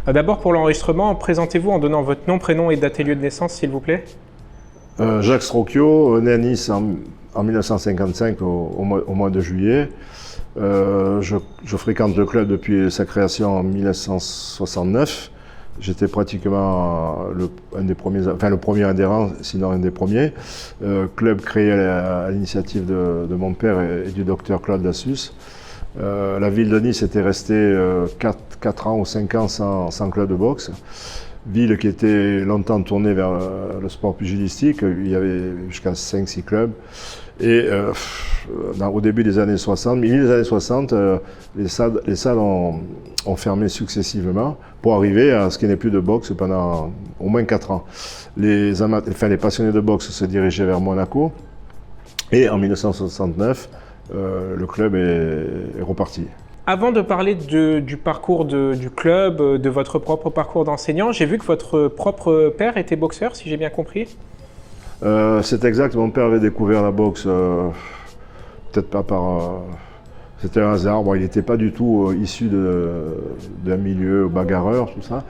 D'abord, pour l'enregistrement, présentez-vous en donnant votre nom, prénom et date et lieu de naissance, s'il vous plaît. Jacques Srocchio, né à Nice en 1955 au mois de juillet. Je fréquente le club depuis sa création en 1969. J'étais pratiquement le premier adhérent, sinon un des premiers. Club créé à l'initiative de mon père et du docteur Claude Lassus. La ville de Nice était restée 4 ans ou 5 ans sans club de boxe. Ville qui était longtemps tournée vers le sport pugilistique. Il y avait jusqu'à 5-6 clubs. Et au début des années 60, milieu des années 60, les salles ont fermé successivement pour arriver à ce qui n'est plus de boxe pendant au moins 4 ans. Les passionnés de boxe se dirigeaient vers Monaco. Et en 1969, le club est reparti. Avant de parler du parcours du club, de votre propre parcours d'enseignant, j'ai vu que votre propre père était boxeur, si j'ai bien compris. C'est exact, mon père avait découvert la boxe, peut-être pas par... c'était un hasard, bon, il n'était pas du tout issu d'un milieu bagarreur, tout ça.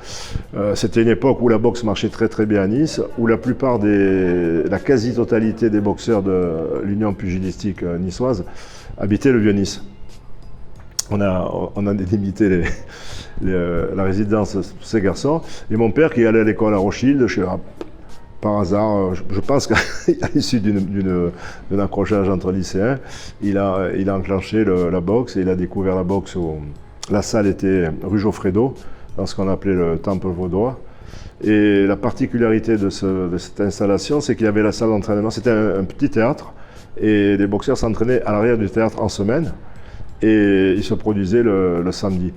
C'était une époque où la boxe marchait très très bien à Nice, où la quasi-totalité des boxeurs de l'Union pugilistique niçoise habitaient le Vieux-Nice. On a délimité la résidence de ces garçons. Et mon père qui allait à l'école à Rothschild, par hasard, je pense qu'à l'issue d'un accrochage entre lycéens, il a enclenché la boxe et il a découvert la boxe. La salle était rue Geoffredo, dans ce qu'on appelait le Temple vaudois. Et la particularité de cette installation, c'est qu'il y avait la salle d'entraînement. C'était un petit théâtre et les boxeurs s'entraînaient à l'arrière du théâtre en semaine. Et il se produisait le samedi.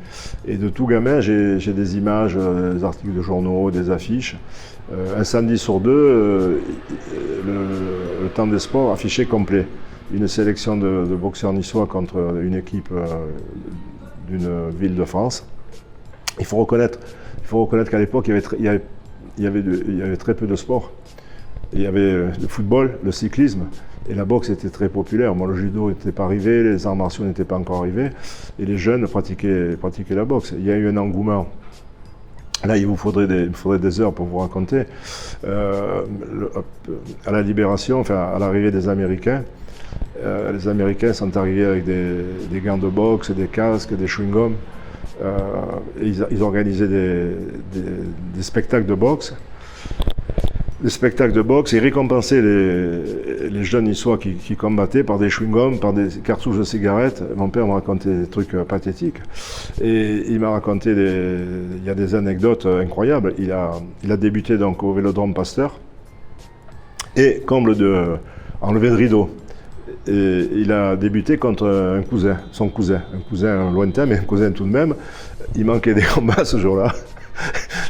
Et de tout gamin, j'ai des images, des articles de journaux, des affiches. Un samedi sur deux, le temps des sports affiché complet. Une sélection de boxeurs niçois contre une équipe d'une ville de France. Il faut reconnaître qu'à l'époque, il y avait très peu de sports. Il y avait le football, le cyclisme. Et la boxe était très populaire. Moi, le judo n'était pas arrivé, les arts martiaux n'étaient pas encore arrivés. Et les jeunes pratiquaient la boxe. Il y a eu un engouement. Là, il vous faudrait des heures pour vous raconter. À la Libération, enfin, à l'arrivée des Américains, les Américains sont arrivés avec des gants de boxe, des casques, des chewing-gums. Ils organisaient des spectacles de boxe. Les spectacles de boxe et récompensaient les jeunes niçois qui combattaient par des chewing-gums, par des cartouches de cigarettes. Mon père m'a raconté des trucs pathétiques. Et il m'a raconté il y a des anecdotes incroyables. Il a débuté donc au Vélodrome Pasteur. Et comble de enlever de rideau. Et il a débuté contre son cousin. Un cousin lointain, mais un cousin tout de même. Il manquait des combats ce jour-là.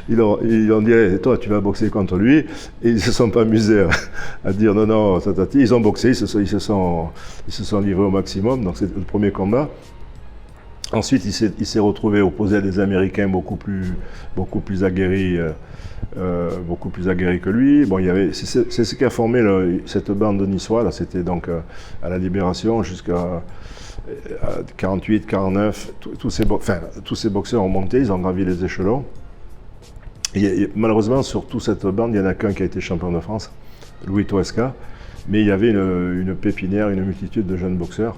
Ils ont dit hey, toi tu vas boxer contre lui et ils ne se sont pas amusés à dire non tatati. Ils ont boxé, ils se sont livrés au maximum, donc c'est le premier combat. Ensuite il s'est retrouvé opposé à des Américains beaucoup plus aguerris que lui. Bon, c'est ce qui a formé cette bande de Niçois là. C'était donc à la Libération jusqu'à 48, 49. Tous ces boxeurs ont monté, ils ont gravi les échelons. Malheureusement, sur toute cette bande, il n'y en a qu'un qui a été champion de France, Louis Toesca, mais il y avait une pépinière, une multitude de jeunes boxeurs.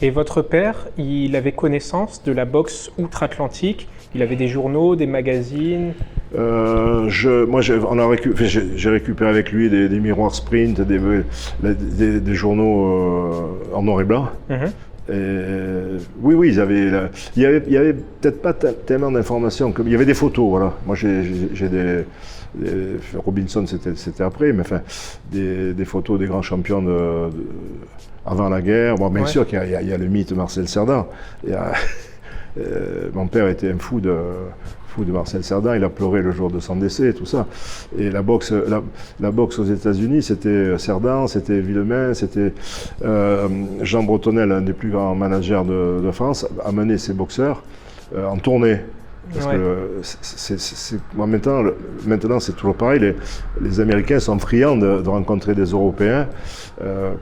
Et votre père, il avait connaissance de la boxe outre-Atlantique? Il avait des journaux, des magazines? J'ai récupéré avec lui des miroirs sprint, des journaux en noir et blanc. Oui, il y avait peut-être pas tellement d'informations. Il y avait des photos, voilà. Moi, Robinson, c'était après, mais enfin, des photos des grands champions avant la guerre. Bon, bien sûr qu'il y a le mythe Marcel Cerdan. Mon père était un fou de Marcel Cerdan, il a pleuré le jour de son décès, tout ça. Et la boxe aux États-Unis, c'était Cerdan, c'était Villemain, c'était Jean Bretonnel, un des plus grands managers de France, a mené ses boxeurs en tournée Parce que moi, maintenant c'est toujours pareil. Les Américains sont friands de rencontrer des Européens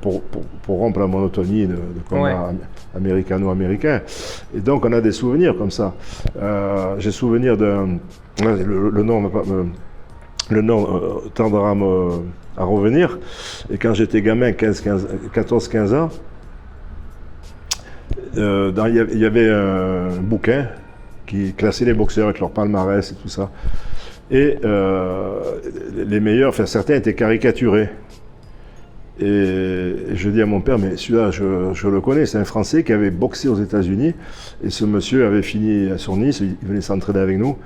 pour rompre la monotonie de combat américano-américain. Et donc on a des souvenirs comme ça. J'ai souvenir d'un... Le nom tendra à revenir. Et quand j'étais gamin, 14-15 ans, il y avait un bouquin qui classait les boxeurs avec leur palmarès et tout ça. Et les meilleurs, enfin certains étaient caricaturés. Et je dis à mon père, mais celui-là, je le connais, c'est un Français qui avait boxé aux États-Unis. Et ce monsieur avait fini sur Nice, il venait s'entraîner avec nous.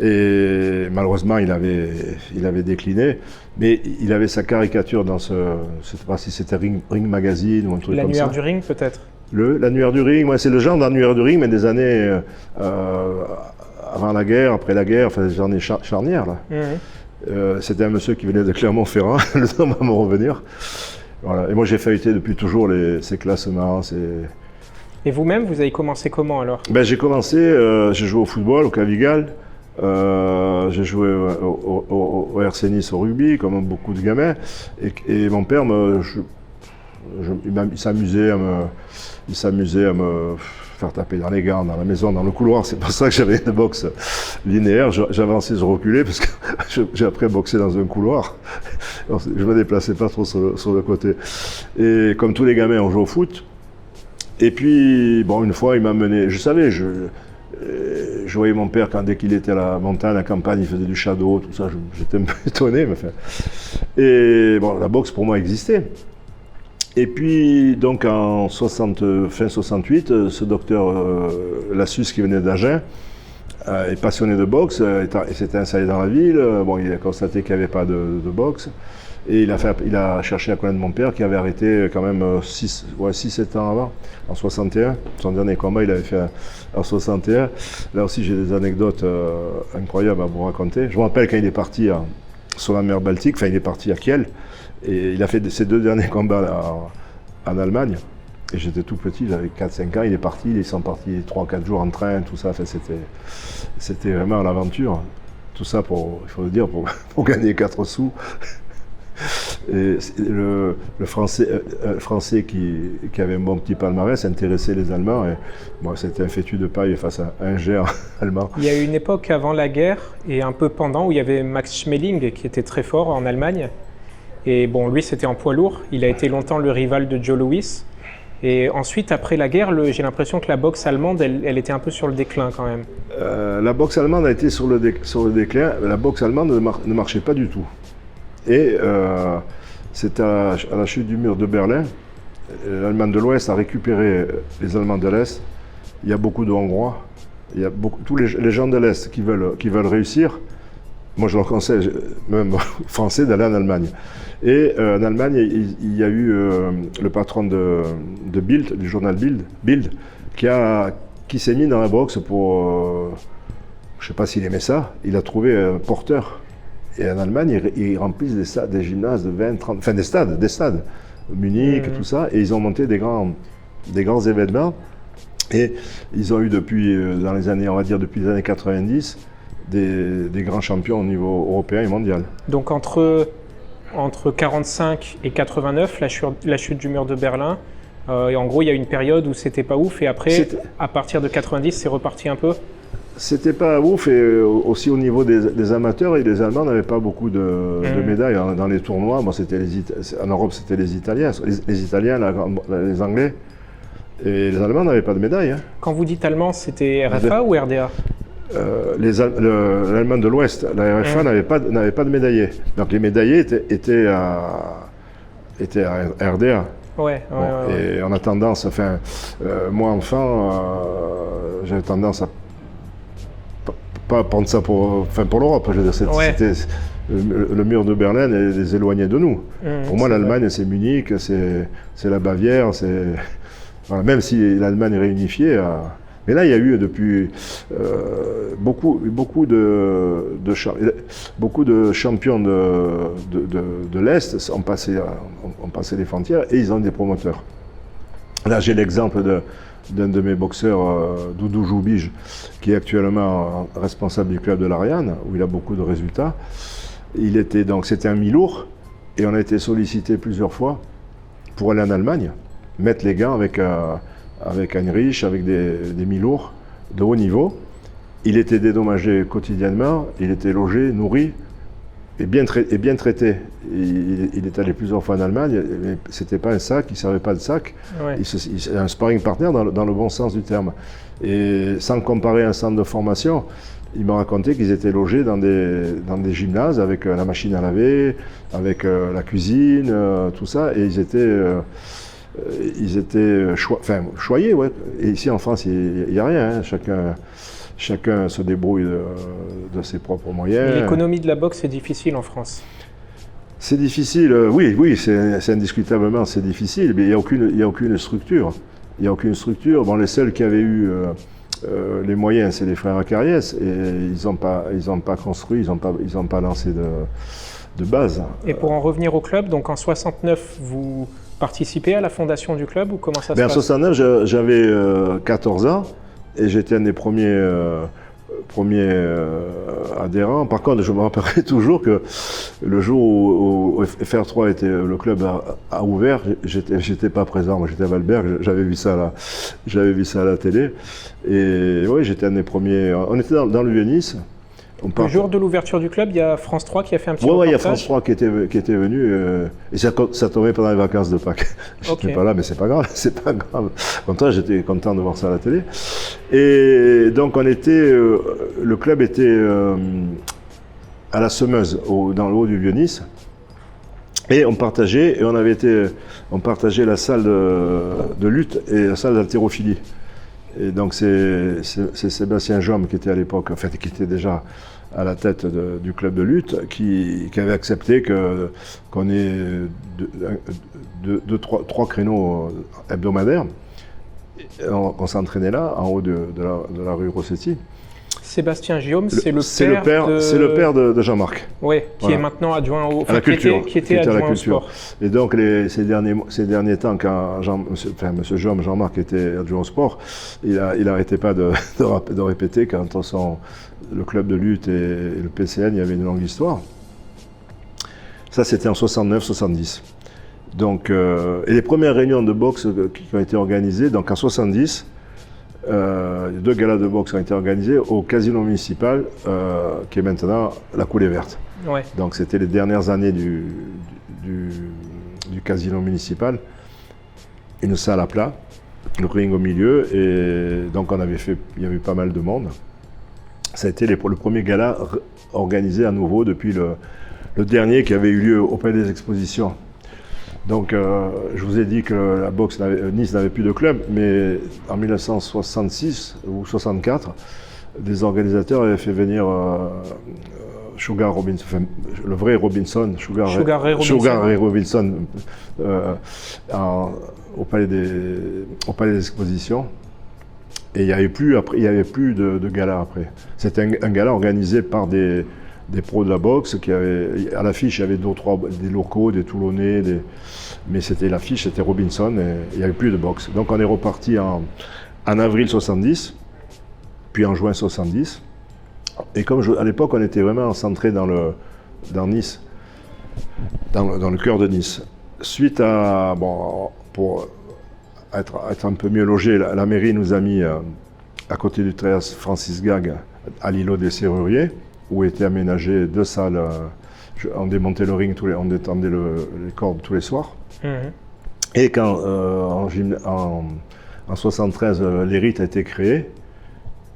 Et malheureusement, il avait décliné, mais il avait sa caricature dans je ne sais pas si c'était Ring Magazine ou un truc comme ça. L'annuaire du ring, peut-être? L'annuaire du ring, ouais, c'est le genre d'annuaire du ring, mais des années avant la guerre, après la guerre, enfin des années charnières. Là. C'était un monsieur qui venait de Clermont-Ferrand, le temps va me revenir. Voilà. Et moi, j'ai feuilleté depuis toujours ces classements. Et vous-même, vous avez commencé comment alors? J'ai commencé, j'ai joué au football, au Cavigal. J'ai joué au RC Nice au rugby, comme beaucoup de gamins. Et mon père, il s'amusait à me faire taper dans les gants, dans la maison, dans le couloir. C'est pour ça que j'avais une boxe linéaire. J'avançais, je reculais, parce que j'ai appris à boxer dans un couloir. Alors, je me déplaçais pas trop sur le côté. Et comme tous les gamins, on joue au foot. Et puis, bon, une fois, il m'a mené. Je savais, je voyais mon père dès qu'il était à la montagne, à la campagne, il faisait du shadow, tout ça. J'étais un peu étonné. Mais enfin. Et bon, la boxe pour moi existait. Et puis, donc en fin 68, ce docteur Lassus qui venait d'Agen est passionné de boxe, il s'était installé dans la ville. Bon, il a constaté qu'il n'y avait pas de boxe. Et il a cherché à connaître mon père qui avait arrêté quand même 6-7 ans avant, en 61. Son dernier combat, il avait fait en 61. Là aussi, j'ai des anecdotes incroyables à vous raconter. Je me rappelle quand il est parti sur la mer Baltique, enfin il est parti à Kiel. Et il a fait ses 2 derniers combats en Allemagne. Et j'étais tout petit, j'avais 4-5 ans. Ils sont partis 3-4 jours en train, tout ça. Enfin, c'était vraiment l'aventure. Tout ça, il faut le dire, pour gagner 4 sous. Et le Français qui avait un bon petit palmarès intéressait les Allemands. Et bon, c'était un fétu de paille face à un géant allemand. Il y a eu une époque avant la guerre et un peu pendant où il y avait Max Schmeling qui était très fort en Allemagne. Et bon, lui, c'était en poids lourd. Il a été longtemps le rival de Joe Louis. Et ensuite, après la guerre, j'ai l'impression que la boxe allemande, elle était un peu sur le déclin quand même. La boxe allemande a été sur le déclin. La boxe allemande ne marchait pas du tout. Et c'est à la chute du mur de Berlin. L'Allemagne de l'Ouest a récupéré les Allemands de l'Est. Il y a beaucoup de Hongrois. Il y a tous les gens de l'Est qui veulent réussir. Moi, je leur conseille, même français, d'aller en Allemagne. Et en Allemagne, il y a eu le patron de Bild, du journal Bild, qui s'est mis dans la boxe pour... je ne sais pas s'il aimait ça. Il a trouvé un porteur. Et en Allemagne, ils remplissent des stades, des gymnases de 20, 30... Enfin, des stades. Munich, tout ça. Et ils ont monté des grands événements. Et ils ont eu depuis les années 90... Des grands champions au niveau européen et mondial. Donc entre 45 et 89, la chute du mur de Berlin, et en gros il y a une période où c'était pas ouf et après à partir de 90 c'est reparti un peu. C'était pas ouf et aussi au niveau des amateurs, et les Allemands n'avaient pas beaucoup de médailles dans les tournois. Bon, en Europe c'était les Italiens, les Italiens, les Anglais, et les Allemands n'avaient pas de médailles. Hein. Quand vous dites allemand, c'était RFA ou RDA? L'Allemagne de l'Ouest, la RFA n'avait pas de médaillés. Donc les médaillés étaient à RDA. Ouais. Et on a tendance, moi enfant, j'avais tendance à pas prendre ça pour l'Europe. Je veux dire, le mur de Berlin les éloignait de nous. Pour moi, l'Allemagne, c'est Munich, c'est la Bavière, voilà, même si l'Allemagne est réunifiée. Mais là, il y a eu depuis beaucoup de champions de l'Est ont passé les frontières et ils ont des promoteurs. Là, j'ai l'exemple d'un de mes boxeurs, Doudou Joubige, qui est actuellement responsable du club de l'Ariane, où il a beaucoup de résultats. C'était un mi-lourd, et on a été sollicité plusieurs fois pour aller en Allemagne, mettre les gants avec Heinrich, avec des mi-lourds de haut niveau. Il était dédommagé quotidiennement, il était logé, nourri et bien traité. Il est allé plusieurs fois en Allemagne, mais ce n'était pas un sac, il ne servait pas de sac. Ouais. C'est un sparring partner dans le bon sens du terme. Et sans comparer un centre de formation, il m'a raconté qu'ils étaient logés dans des gymnases avec la machine à laver, avec la cuisine, tout ça, et ils étaient choyés. Ouais. Et ici en France, il n'y a rien, hein. Chacun se débrouille de ses propres moyens. L'économie de la boxe est difficile en France. C'est difficile, oui, c'est indiscutablement c'est difficile, mais il n'y a aucune structure. Il n'y a aucune structure. Bon, les seuls qui avaient eu les moyens, c'est les frères Acariès, et ils n'ont pas construit, ils n'ont pas lancé de base. Et pour en revenir au club, donc en 69, vous participez à la fondation du club, ou comment ça se passe? En 69, j'avais 14 ans. Et j'étais un des premiers adhérents. Par contre, je me rappellerai toujours que le jour où FR3 le club a ouvert, j'étais pas présent. Moi, j'étais à Valberg. J'avais vu ça à la télé. Et oui, j'étais un des premiers. On était dans le Vieux-Nice. Le jour de l'ouverture du club, il y a France 3 qui a fait un petit reportage. Oui, il y a France 3 qui était venu, et ça tombait pendant les vacances de Pâques. Je n'étais pas là, mais c'est pas grave, Comme ça, j'étais content de voir ça à la télé. Et donc, le club était à la Semeuse, dans le haut du Vieux-Nice, et on partageait la salle de lutte et la salle d'haltérophilie. Et donc c'est Sébastien Jaume qui était à l'époque, en fait, qui était déjà à la tête du club de lutte, qui avait accepté qu'on ait trois créneaux hebdomadaires. On s'entraînait là, en haut de la rue Rossetti. Sébastien Guillaume, c'est le père de Jean-Marc. Oui, qui est maintenant adjoint à la culture, qui était adjoint au sport. Et donc ces derniers temps, quand Monsieur Jean-Marc était adjoint au sport, il n'arrêtait pas de répéter quand le club de lutte et le PCN, il y avait une longue histoire. Ça, c'était en 69-70. Donc, et les premières réunions de boxe qui ont été organisées, donc en 70. 2 galas de boxe ont été organisés au casino municipal, qui est maintenant la Coulée Verte. Ouais. Donc c'était les dernières années du casino municipal. Une salle à plat, le ring au milieu, et donc il y avait pas mal de monde. Ça a été le premier gala organisé à nouveau depuis le dernier qui avait eu lieu au Palais des Expositions. Donc, je vous ai dit que la boxe, Nice n'avait plus de club, mais en 1966 ou 64, des organisateurs avaient fait venir Sugar Robinson, enfin, le vrai Robinson, Sugar Ray Robinson, au Palais des Expositions. Et il n'y avait plus de gala après. C'était un gala organisé par des pros de la boxe à l'affiche, il y avait des locaux, des Toulonnais, mais l'affiche, c'était Robinson, et il n'y avait plus de boxe. Donc on est reparti en avril 70, puis en juin 70. Et comme à l'époque, on était vraiment centré dans Nice, dans le cœur de Nice. Suite à, pour être un peu mieux logé, la mairie nous a mis à côté du théâtre Francis Gag, à l'îlot des Serruriers, où étaient aménagées 2 salles. On démontait le ring, on détendait les cordes tous les soirs. Mmh. Et quand en 73, l'Hérite a été créé,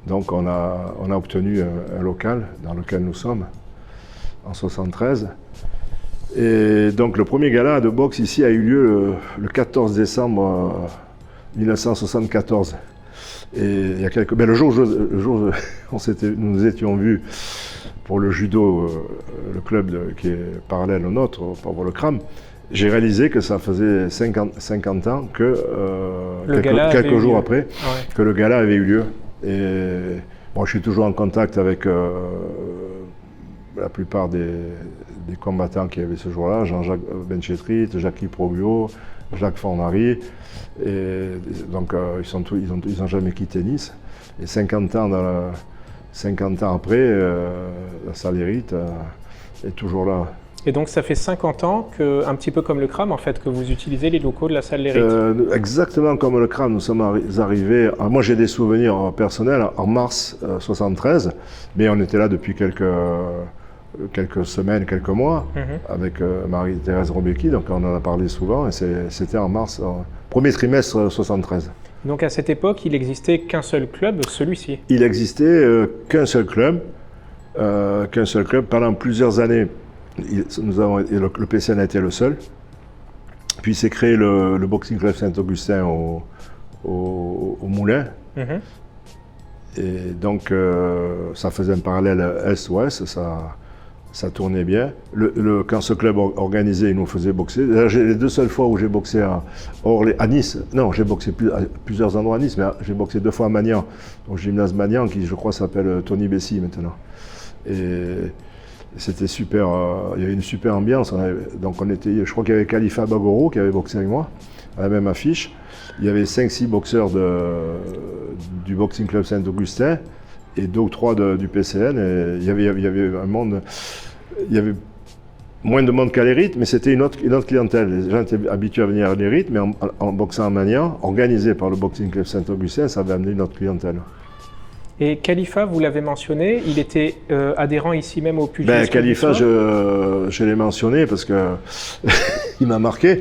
donc on a obtenu un local dans lequel nous sommes en 73. Et donc le premier gala de boxe ici a eu lieu le 14 décembre 1974. Et il y a le jour où nous étions vus pour le judo, le club qui est parallèle au nôtre, pour le CRAM, j'ai réalisé que ça faisait 50 ans que, quelques jours après, que le gala avait eu lieu. Et je suis toujours en contact avec la plupart des combattants qui avaient ce jour-là, Jean-Jacques Benchetrit, Jackie Proglio, Jacques Fornari. Et donc ils ont jamais quitté Nice. Et 50 ans après, la salle Hérite est toujours là. Et donc ça fait 50 ans que, un petit peu comme le CRAM en fait, que vous utilisez les locaux de la salle L'Hérite. Exactement comme le CRAM, nous sommes arrivés. Moi j'ai des souvenirs personnels en mars 73, mais on était là depuis quelques semaines, quelques mois, avec Marie-Thérèse Robecki, donc on en a parlé souvent, et c'était en mars, premier trimestre 73. Donc à cette époque, il n'existait qu'un seul club, celui-ci. Il n'existait qu'un seul club pendant plusieurs années. Le PCN a été le seul. Puis s'est créé le Boxing Club Saint-Augustin au Moulin. Et donc ça faisait un parallèle Est-Ouest, ça tournait bien. Quand ce club organisé, il nous faisait boxer. Les 2 seules fois où j'ai boxé à Nice, non, j'ai boxé à plusieurs endroits à Nice, mais j'ai boxé 2 fois à Magnan, au gymnase Magnan, qui je crois s'appelle Tony Bessy maintenant. Et c'était super, il y avait une super ambiance. Je crois qu'il y avait Khalifa Bagoro qui avait boxé avec moi, à la même affiche. Il y avait 5-6 boxeurs du Boxing Club Saint-Augustin et 2 ou 3 du PCN. Et il y avait un monde, il y avait moins de monde qu'à l'Hérite, mais c'était une autre clientèle. Les gens étaient habitués à venir à l'Hérite, mais en boxant à Magnan, organisé par le Boxing Club Saint-Augustin, ça avait amené une autre clientèle. Et Khalifa, vous l'avez mentionné, il était adhérent ici même au pugilisme. Khalifa, je l'ai mentionné parce que il m'a marqué.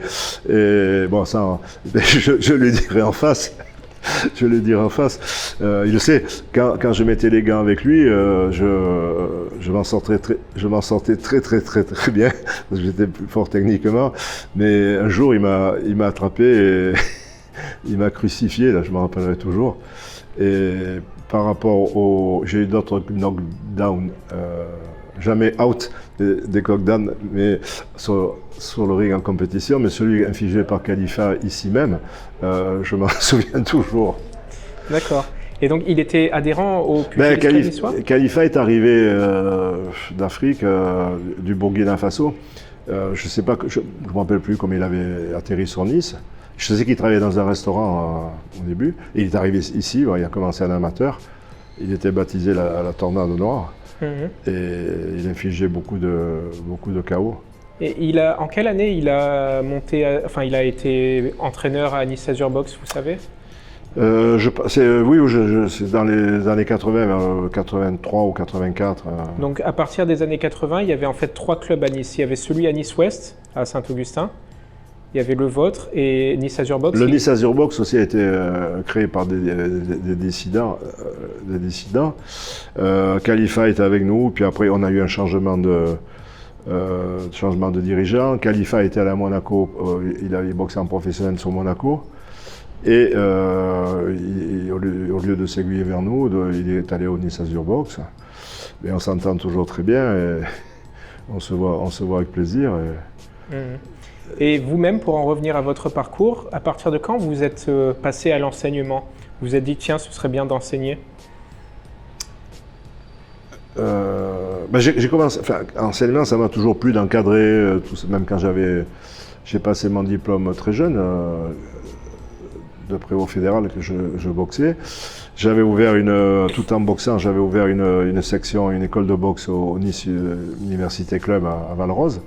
Et bon, ça, je le dirai en face. Je le dirai en face. Il le sait. Quand je mettais les gants avec lui, je m'en sortais très bien parce que j'étais plus fort techniquement. Mais un jour, il m'a attrapé et il m'a crucifié. Là, je m'en rappellerai toujours. Et par rapport j'ai eu d'autres knockdowns, jamais out des knockdowns, mais sur le ring en compétition, mais celui infligé par Khalifa ici même, je m'en souviens toujours. D'accord. Et donc il était adhérent au pugilisme niçois ? Khalifa est arrivé d'Afrique, du Burkina Faso. Je sais pas, je ne me rappelle plus comment il avait atterri sur Nice. Je sais qu'il travaillait dans un restaurant au début. Et il est arrivé ici, il a commencé en amateur. Il était baptisé la Tornade Noire. Et il infligeait beaucoup de chaos. Et en quelle année il a il a été entraîneur à Nice Azure Box, vous savez? C'est dans les années 80, 83 ou 84. Donc à partir des années 80, il y avait en fait 3 clubs à Nice. Il y avait celui à Nice-Ouest, à Saint-Augustin. Il y avait le vôtre et Nice Azure Box. Le Nice Azure Box aussi a été créé par des dissidents. Khalifa était avec nous, puis après on a eu un changement de dirigeant. Khalifa était allé à Monaco, il avait boxé en professionnel sur Monaco. Et au lieu de s'aiguiller vers nous, il est allé au Nice Azure Box. Mais on s'entend toujours très bien et on se voit avec plaisir. Et vous-même, pour en revenir à votre parcours, à partir de quand vous êtes passé à l'enseignement? Vous vous êtes dit, tiens, ce serait bien d'enseigner? J'ai commencé, enseignement, ça m'a toujours plu d'encadrer, même quand j'ai passé mon diplôme très jeune, de prévôt fédéral que je boxais. J'avais ouvert tout en boxant, j'avais ouvert une section, une école de boxe au Nice Université Club à Valrose.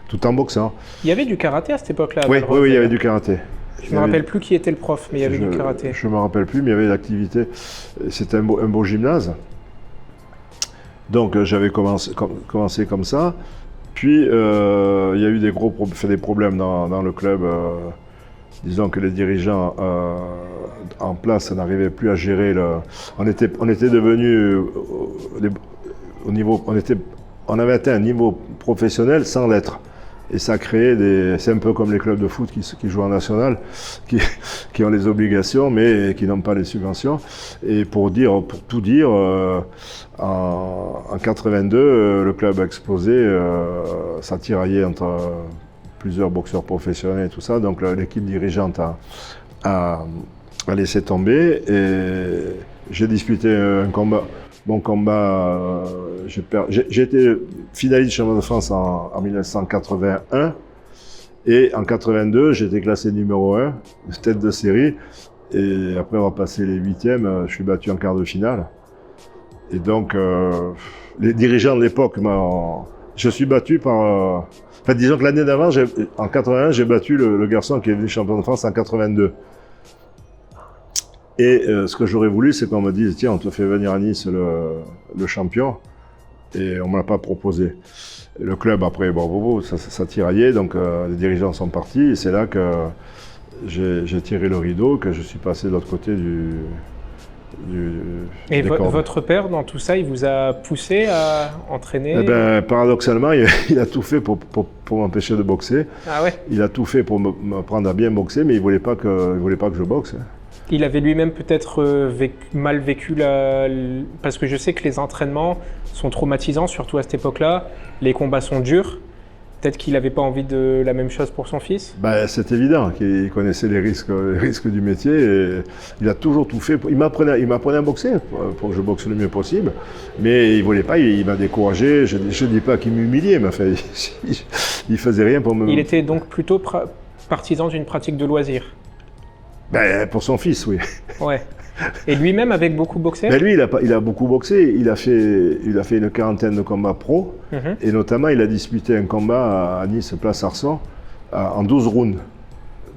Tout en boxant. Il y avait du karaté à cette époque-là? Oui, il y avait du karaté. Je ne me rappelle plus qui était le prof, mais il y avait du karaté. Je ne me rappelle plus, mais il y avait l'activité. C'était un beau gymnase. Donc j'avais commencé comme ça. Puis il y a eu des problèmes dans le club. Disons que les dirigeants en place n'arrivaient plus à gérer On était devenus au niveau. On avait atteint un niveau professionnel sans l'être. Et ça a créé c'est un peu comme les clubs de foot qui jouent en national, qui ont les obligations, mais qui n'ont pas les subventions. Et pour tout dire, en 82, le club a explosé, ça tiraillait entre plusieurs boxeurs professionnels et tout ça. Donc l'équipe dirigeante a laissé tomber. Et j'ai disputé un combat. Mon combat, j'ai été finaliste champion de France en 1981 Et en 82, j'étais classé numéro 1, tête de série. Et après avoir passé les 8e, je suis battu en quart de finale. Et donc, les dirigeants de l'époque, je suis battu par... Enfin, disons que l'année d'avant, en 81, j'ai battu le garçon qui est devenu champion de France en 82. Et ce que j'aurais voulu, c'est qu'on me dise, tiens, on te fait venir à Nice le champion. Et on ne me l'a pas proposé. Le club, après, ça tiraillait, donc les dirigeants sont partis. Et c'est là que j'ai tiré le rideau, que je suis passé de l'autre côté Et votre père, dans tout ça, il vous a poussé à entraîner? Eh ben, paradoxalement, il a tout fait pour m'empêcher de boxer. Ah ouais. Il a tout fait pour m'apprendre à bien boxer, mais il voulait pas que je boxe. Il avait lui-même peut-être mal vécu parce que je sais que les entraînements sont traumatisants, surtout à cette époque-là. Les combats sont durs. Peut-être qu'il n'avait pas envie de la même chose pour son fils? Ben, c'est évident qu'il connaissait les risques du métier. Et il a toujours tout fait. Il m'apprenait à boxer pour que je boxe le mieux possible. Mais il ne voulait pas, il m'a découragé. Je ne dis pas qu'il m'humiliait, mais enfin, il ne faisait rien pour me... Il était donc plutôt partisan d'une pratique de loisir? Ben, pour son fils, oui. Ouais. Et lui-même avec beaucoup boxé? Ben lui, il a beaucoup boxé. Il a fait une quarantaine de combats pro. Et notamment, il a disputé un combat à Nice, place Arsan, en 12 rounds.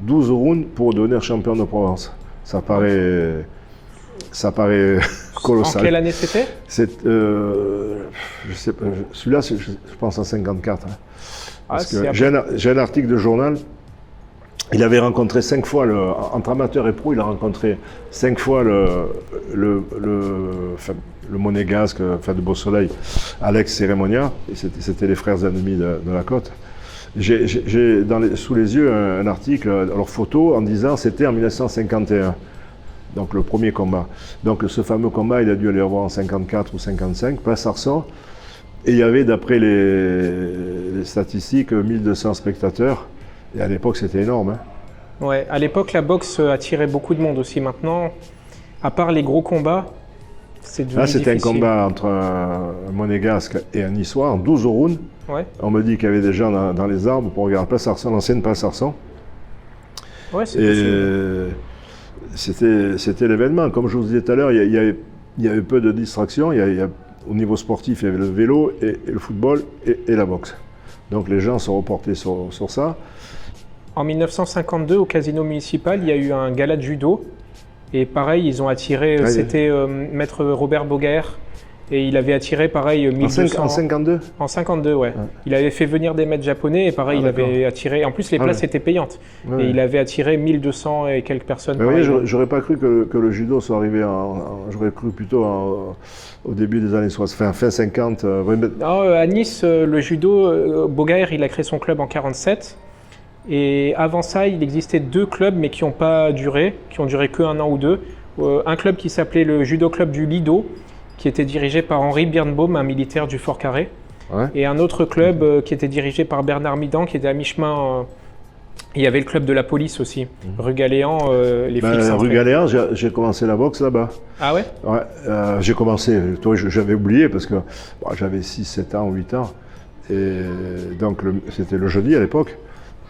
12 rounds pour devenir champion de Provence. Ça paraît colossal. En quelle année c'était? Je sais pas. Celui-là, je pense en 54. Hein. Parce que j'ai un article de journal. Il avait rencontré 5 fois, entre amateur et pro, il a rencontré 5 fois le monégasque, de Beau-Soleil, Alex Cérémonia, et c'était les frères ennemis de la côte. J'ai sous les yeux un article, leur photo, en disant c'était en 1951, donc le premier combat. Donc ce fameux combat, il a dû aller avoir en 54 ou 55, place Arsan, et il y avait, d'après les statistiques, 1200 spectateurs. Et à l'époque, c'était énorme. Hein. Ouais, à l'époque, la boxe attirait beaucoup de monde aussi. Maintenant, à part les gros combats, c'est devenu difficile. C'était un combat entre un monégasque et un niçois en 12 rounds. Ouais. On me dit qu'il y avait des gens dans les arbres pour regarder Place Arsan, l'ancienne Place Arsan. Ouais, c'est possible. C'était l'événement. Comme je vous disais tout à l'heure, il y avait peu de distractions. Au niveau sportif, il y avait le vélo et le football et la boxe. Donc les gens sont reportés sur ça. En 1952, au casino municipal, il y a eu un gala de judo. Et pareil, ils ont attiré, c'était maître Robert Bogaert. Et il avait attiré, pareil, 1200... En 52 En 52, ouais. Il avait fait venir des maîtres japonais et pareil, il avait attiré... En plus, les places étaient payantes. Et il avait attiré 1200 et quelques personnes. Oui, j'aurais pas cru que le judo soit arrivé j'aurais cru plutôt au début des années 60, fin 50. Non, à Nice, le judo, Bogaert, il a créé son club en 47. Et avant ça, il existait 2 clubs, mais qui n'ont pas duré, qui ont duré que 1 an ou 2. Un club qui s'appelait le Judo Club du Lido, qui était dirigé par Henri Birnbaum, un militaire du Fort Carré. Ouais. Et un autre club qui était dirigé par Bernard Midan, qui était à mi-chemin. Il y avait le club de la police aussi, rue Galéan, les flics. Rue Galéan, j'ai commencé la boxe là-bas. Ah ouais? Ouais, j'ai commencé, j'avais oublié parce que j'avais 6, 7 ans ou 8 ans. Et donc c'était le jeudi à l'époque.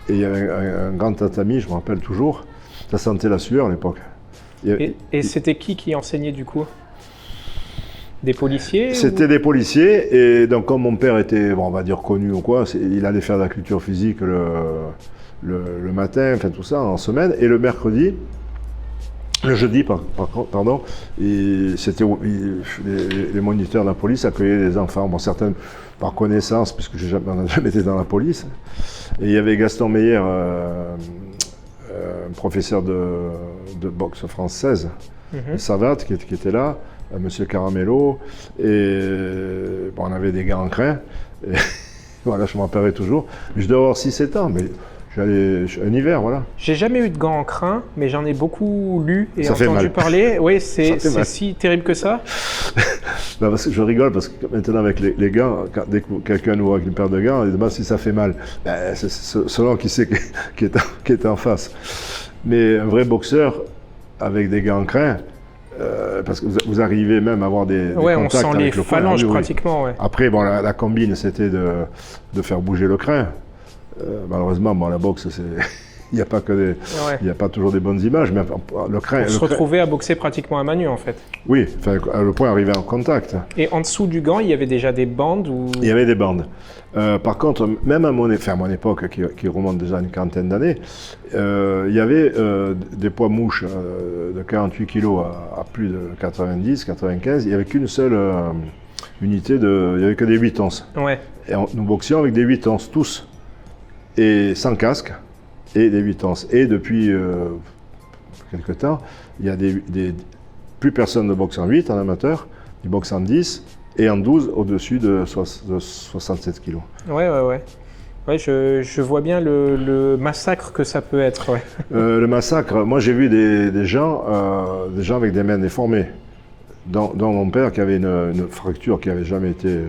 Et il y avait un grand tatami, je me rappelle toujours. Ça sentait la sueur à l'époque. Et c'était qui enseignait du coup? Des policiers? C'était des policiers. Et donc comme mon père était, on va dire connu ou quoi, il allait faire de la culture physique le matin, enfin tout ça, en semaine. Et le mercredi, le jeudi, pardon, les moniteurs de la police accueillaient les enfants. Bon, certains par connaissance, puisque je n'ai jamais été dans la police. Et il y avait Gaston Meyer, un professeur de boxe française, Savat, qui était là, Monsieur Caramello, et on avait des gars en crin. Et voilà, je m'en rappellerai toujours. Je dois avoir 6-7 ans, mais j'allais un hiver, voilà. J'ai jamais eu de gants en crin, mais j'en ai beaucoup lu et entendu parler. Oui, c'est si terrible que ça. Non, parce que je rigole, parce que maintenant avec les gants, dès que quelqu'un nous voit avec une paire de gants, il demande si ça fait mal. C'est selon qui c'est qui est en face. Mais un vrai boxeur avec des gants en crin, parce que vous arrivez même à avoir des contacts on sent les phalanges pratiquement. Ouais. Après, la combine, c'était de faire bouger le crin. Malheureusement, bon, la boxe, il n'y a pas il n'y a pas toujours des bonnes images, mais On se retrouvait à boxer pratiquement à main nue en fait. Oui, enfin, le point arrivé en contact. Et en dessous du gant, il y avait déjà des bandes ou... Il y avait des bandes. Par contre, même à mon époque, qui remonte déjà à une quarantaine d'années, il y avait des poids mouches de 48 kg à plus de 90, 95. Il n'y avait qu'une seule unité, il n'y avait que des 8 onces. Ouais. Et nous boxions avec des 8 onces tous, et sans casque, et des 8 onces. Et depuis quelque temps, il y a plus personne ne boxe en 8 en amateur, ils boxent en 10 et en 12 au-dessus de 67 kg. Ouais. Ouais, je vois bien le massacre que ça peut être. Ouais. Le massacre, moi j'ai vu des gens avec des mains déformées, dont mon père qui avait une fracture qui n'avait jamais été...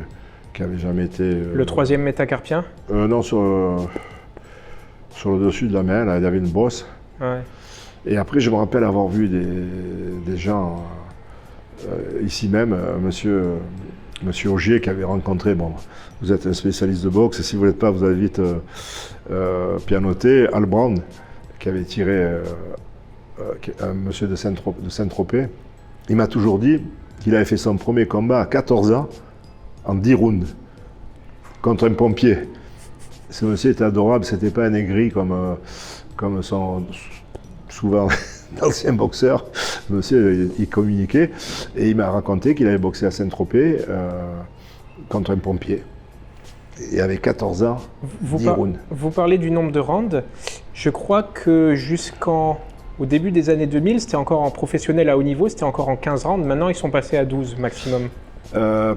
Le troisième métacarpien? Non, sur le dessus de la main, là, il y avait une bosse. Ouais. Et après, je me rappelle avoir vu des gens ici même, monsieur Augier qui avait rencontré, bon, vous êtes un spécialiste de boxe, et si vous ne l'êtes pas, vous allez vite pianoter, Al Brown, qui avait tiré un monsieur de Saint-Tropez. Il m'a toujours dit qu'il avait fait son premier combat à 14 ans, en 10 rounds, contre un pompier. Ce monsieur était adorable, c'était pas un aigri comme sont souvent d'anciens boxeurs. Le monsieur, il communiquait, et il m'a raconté qu'il avait boxé à Saint-Tropez contre un pompier. Et avait 14 ans, 10 rounds. Vous parlez du nombre de rounds. Je crois que au début des années 2000, c'était encore en professionnel à haut niveau, c'était encore en 15 rounds. Maintenant, ils sont passés à 12 maximum.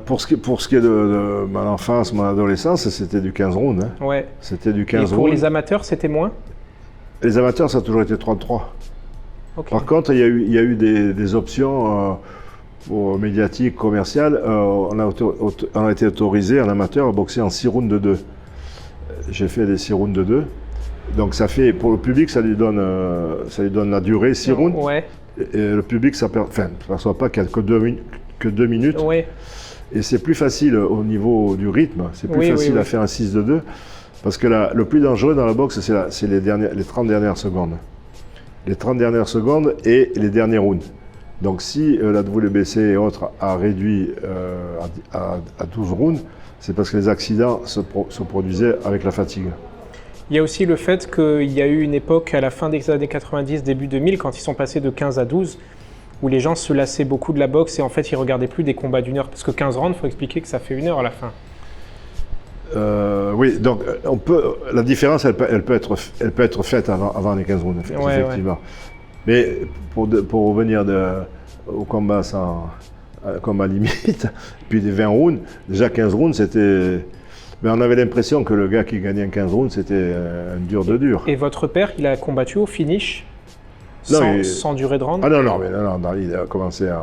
Pour ce qui est de mon enfance, mon adolescence, c'était du 15 rounds. Hein. Ouais. C'était du 15 rounds. Et pour les amateurs, c'était moins? Les amateurs, ça a toujours été 33. Okay. Par contre, il y a eu des options pour médiatiques, commerciales. On a été autorisé en amateur à boxer en 6 rounds de 2. J'ai fait des 6 rounds de 2. Donc ça fait, pour le public, ça lui donne la durée, 6 rounds. Ouais. Et le public, ça ne perçoit pas qu'il n'y a que 2 minutes. Ouais. Et c'est plus facile au niveau du rythme, c'est plus facile à faire un 6 de 2. Parce que le plus dangereux dans la boxe, c'est les 30 dernières secondes. Les 30 dernières secondes et les derniers rounds. Donc si la WBC et autres a réduit à 12 rounds, c'est parce que les accidents se produisaient avec la fatigue. Il y a aussi le fait qu'il y a eu une époque à la fin des années 90, début 2000, quand ils sont passés de 15 à 12, où les gens se lassaient beaucoup de la boxe et en fait ils ne regardaient plus des combats d'1 heure. Parce que 15 rounds, il faut expliquer que ça fait 1 heure à la fin. Oui, donc la différence, elle peut être faite avant les 15 rounds, effectivement. Ouais. Mais pour revenir au combat combat limite, puis des 20 rounds, déjà 15 rounds, c'était... Mais on avait l'impression que le gars qui gagnait en 15 rounds, c'était un dur de dur. Et votre père, il a combattu au finish sans durée de round? Ah non, il a commencé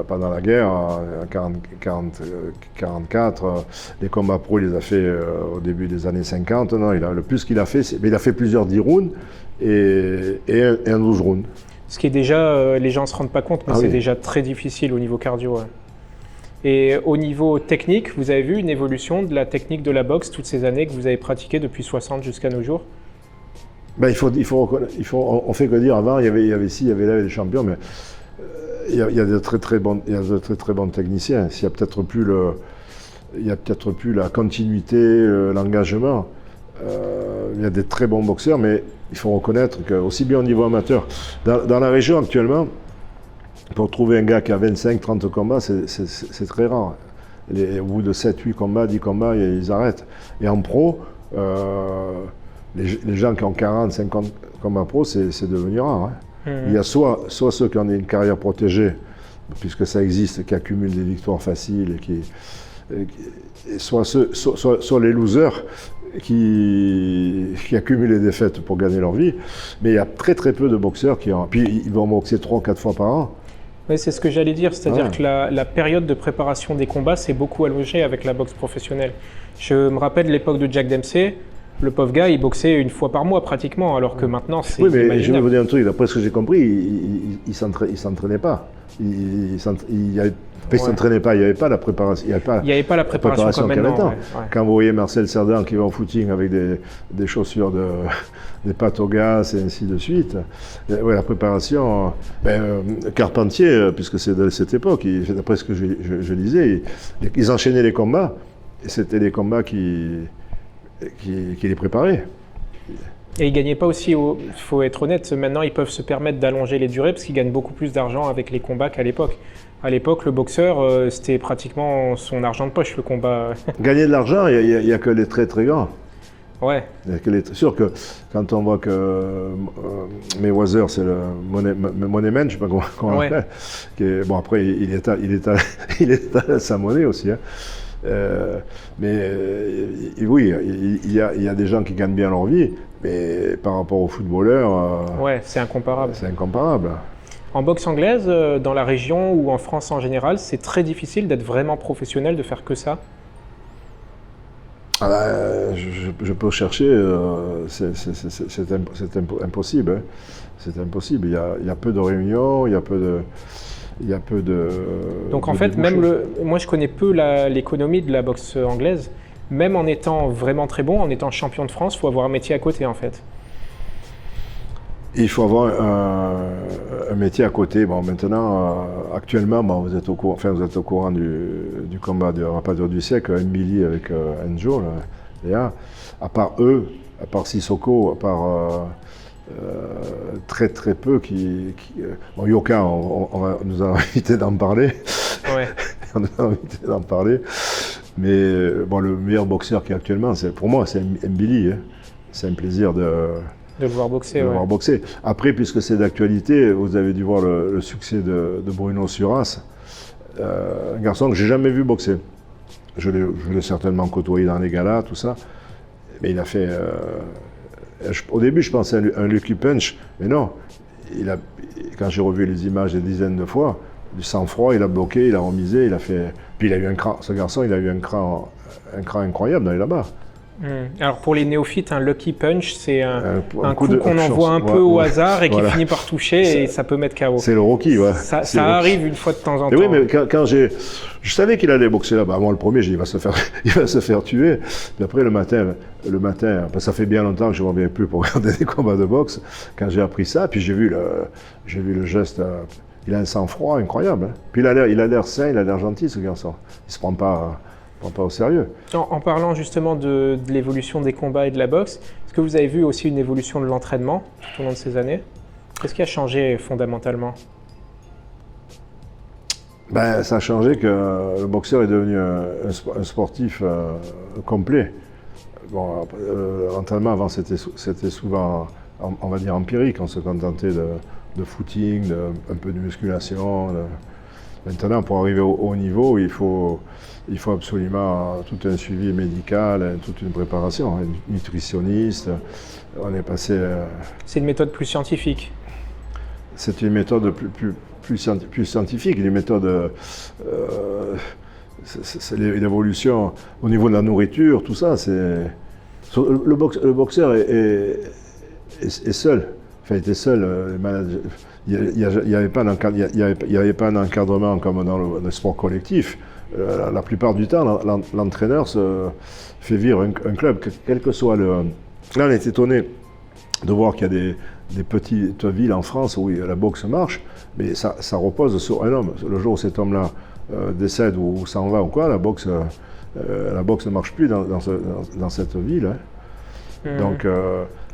pendant la guerre, en 44, les combats pro, il les a fait au début des années 50. Non, le plus qu'il a fait, mais il a fait plusieurs 10 rounds et un 12 rounds. Ce qui est déjà, les gens ne se rendent pas compte, mais c'est déjà très difficile au niveau cardio. Ouais. Et au niveau technique, vous avez vu une évolution de la technique de la boxe toutes ces années que vous avez pratiquées depuis 60 jusqu'à nos jours? Ben, on fait que dire, avant, il y avait là des champions, mais il y a de très bons techniciens. Il y a peut-être plus la continuité, l'engagement. Il y a des très bons boxeurs, mais il faut reconnaître que, aussi bien au niveau amateur, dans la région actuellement, pour trouver un gars qui a 25-30 combats, c'est très rare. Au bout de 7-8 combats, 10 combats, ils arrêtent. Et en pro, les gens qui ont 40-50 combats pro, c'est devenu rare. Hein. Il y a soit ceux qui ont une carrière protégée, puisque ça existe, qui accumulent des victoires faciles, soit les losers qui accumulent les défaites pour gagner leur vie. Mais il y a très peu de boxeurs qui ont... Puis ils vont boxer 3 ou 4 fois par an. Oui, c'est ce que j'allais dire, c'est-à-dire que la période de préparation des combats s'est beaucoup allongée avec la boxe professionnelle. Je me rappelle l'époque de Jack Dempsey, Le pauvre gars, il boxait une fois par mois pratiquement, alors que maintenant, c'est Oui, mais je vais inimaginable. vous dire un truc, d'après ce que j'ai compris, il s'entraînait pas. Il s'entraînait pas, il n'y avait pas la préparation. Il n'y avait pas la préparation comme qu'il y avait maintenant. tant. Quand vous voyez Marcel Cerdan qui va au footing avec des chaussures, des pattes au gaz et ainsi de suite, ouais, la préparation, Carpentier, puisque c'est de cette époque, d'après ce que je lisais, ils enchaînaient les combats, et c'était les combats qui les préparaient. Et ils ne gagnaient pas aussi, il faut être honnête, maintenant ils peuvent se permettre d'allonger les durées parce qu'ils gagnent beaucoup plus d'argent avec les combats qu'à l'époque. À l'époque, le boxeur, c'était pratiquement son argent de poche, le combat. Gagner de l'argent, il n'y a que les très très grands. Ouais. C'est sûr que quand on voit que Mayweather, c'est le moneyman, je ne sais pas comment on l'appelle. Bon, après, il est à sa monnaie aussi. Hein. Oui, il y a des gens qui gagnent bien leur vie, mais par rapport aux footballeurs, ouais, c'est incomparable. C'est incomparable. En boxe anglaise, dans la région ou en France en général, c'est très difficile d'être vraiment professionnel, de faire que ça. Je peux chercher, c'est impossible. Hein. C'est impossible. Il y a peu de réunions, il y a peu de. Donc en fait, même moi je connais peu l'économie de la boxe anglaise. Même en étant vraiment très bon, en étant champion de France, il faut avoir un métier à côté en fait. Il faut avoir un métier à côté. Bon, maintenant, actuellement, vous êtes au courant du combat de Rapadio du siècle, Mbili avec Enjo, Léa. À part eux, à part Sissoko, à part très très peu bon, Yoka, on nous a invité d'en parler. Ouais. On nous a invité d'en parler. Mais bon, le meilleur boxeur qui est actuellement, pour moi, c'est Mbili. Hein. C'est un plaisir de le voir boxer. De le voir boxer. Après, puisque c'est d'actualité, vous avez dû voir le succès de Bruno Suras, un garçon que j'ai jamais vu boxer. Je l'ai certainement côtoyé dans les galas, tout ça. Mais il a fait. Au début, je pensais à un Lucky Punch, mais non. Quand j'ai revu les images des dizaines de fois, du sang-froid, il a bloqué, il a remisé, il a fait. Puis il a eu un cran. Ce garçon, il a eu un cran incroyable dans les là-bas. Alors pour les néophytes, un lucky punch, c'est un coup qu'on envoie un peu au hasard et qui finit par toucher et ça peut mettre KO. C'est le Rocky, ouais. Ça arrive une fois de temps en temps. Oui, mais quand je savais qu'il allait boxer là-bas. Moi, le premier, j'ai dit, il va se faire tuer. Puis après, le matin, parce que ça fait bien longtemps que je ne reviens plus pour regarder des combats de boxe. Quand j'ai appris ça, puis j'ai vu le geste. Il a un sang-froid incroyable. Hein. Puis il a l'air sain, il a l'air gentil, ce garçon. Il se prend pas au sérieux. En parlant justement de l'évolution des combats et de la boxe, est-ce que vous avez vu aussi une évolution de l'entraînement tout au long de ces années? Qu'est-ce qui a changé fondamentalement? Ça a changé que le boxeur est devenu un sportif complet. Bon, l'entraînement avant c'était souvent, on va dire, empirique. On se contentait de footing, un peu de musculation. Maintenant, pour arriver au haut niveau, il faut absolument tout un suivi médical, toute une préparation, un nutritionniste. On est passé. C'est une méthode plus scientifique. C'est une méthode plus scientifique, une méthode. C'est l'évolution au niveau de la nourriture, tout ça. Le boxeur est seul. Enfin, il était seul. Il n'y avait pas un encadrement comme dans le sport collectif. La plupart du temps, l'entraîneur se fait vivre un club, quel que soit le. Là, on est étonné de voir qu'il y a des petites villes en France où la boxe marche, mais ça repose sur un homme. Le jour où cet homme-là décède ou s'en va ou quoi, la boxe ne marche plus dans cette ville. Hein.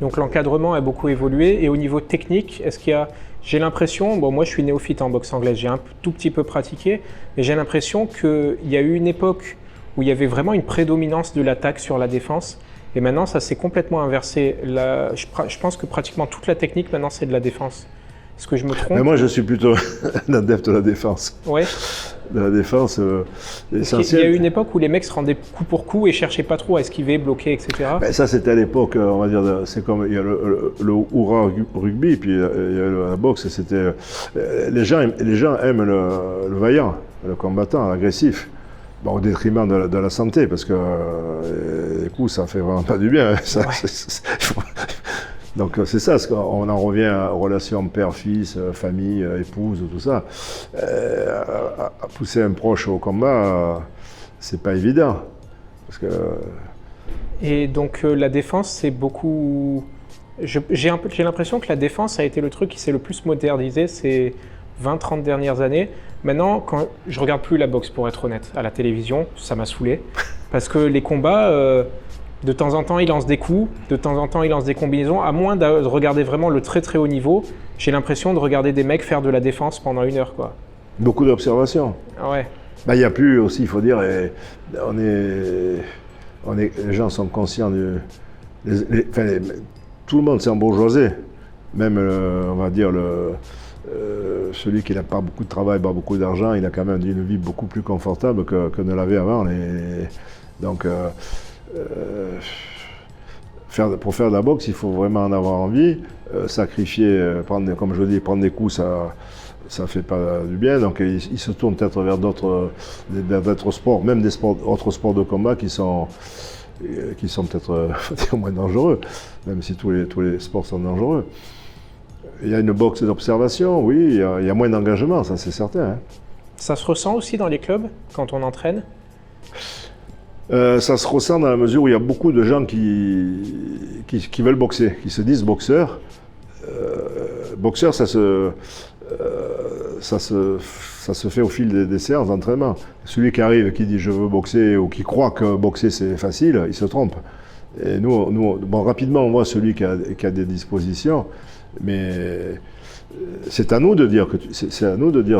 Donc l'encadrement a beaucoup évolué. Et au niveau technique, est-ce qu'il y a... J'ai l'impression, moi je suis néophyte en boxe anglaise, j'ai un tout petit peu pratiqué, mais j'ai l'impression qu'il y a eu une époque où il y avait vraiment une prédominance de l'attaque sur la défense. Et maintenant, ça s'est complètement inversé. Je pense que pratiquement toute la technique, maintenant, c'est de la défense. Est-ce que je me trompe? Mais moi, je suis plutôt un adepte de la défense. Ouais. De la défense essentielle. Il y a eu une époque où les mecs se rendaient coup pour coup et cherchaient pas trop à esquiver, bloquer, etc. Ça, c'était à l'époque, on va dire, c'est comme il y a le hurrah rugby, puis il y a la boxe. Les gens aiment le vaillant, le combattant, l'agressif. Bon, au détriment de la santé, parce que du coup, ça fait vraiment pas du bien. Hein, ça, Ouais. Donc c'est ça, on en revient aux relations père-fils, famille, épouse, tout ça. À pousser un proche au combat, c'est pas évident. Parce que Et donc la défense, c'est beaucoup... J'ai l'impression que la défense a été le truc qui s'est le plus modernisé ces 20-30 dernières années. Maintenant, quand je regarde plus la boxe, pour être honnête, à la télévision, ça m'a saoulé. Parce que les combats, de temps en temps, ils lancent des coups, de temps en temps, ils lancent des combinaisons. À moins de regarder vraiment le très très haut niveau, j'ai l'impression de regarder des mecs faire de la défense pendant 1 heure, quoi. beaucoup d'observations. Ah ouais. Bah, il y a plus aussi, il faut dire, les gens sont conscients tout le monde s'est embourgeoisé. Même, on va dire, celui qui n'a pas beaucoup de travail, pas beaucoup d'argent, il a quand même une vie beaucoup plus confortable que ne l'avait avant. Donc, pour faire de la boxe, il faut vraiment en avoir envie. Sacrifier, comme je dis, prendre des coups, ça fait pas du bien. Donc, il se tourne peut-être vers d'autres sports, même autres sports de combat qui sont peut-être moins dangereux, même si tous les sports sont dangereux. Il y a une boxe d'observation, oui, il y a moins d'engagement, ça c'est certain. Hein. Ça se ressent aussi dans les clubs, quand on entraîne? Ça se ressent dans la mesure où il y a beaucoup de gens qui veulent boxer, qui se disent boxeurs. Boxeur, ça se fait au fil des séances d'entraînement. Celui qui arrive, qui dit je veux boxer, ou qui croit que boxer c'est facile, il se trompe. Et nous bon, rapidement on voit celui qui a des dispositions, mais c'est à nous de dire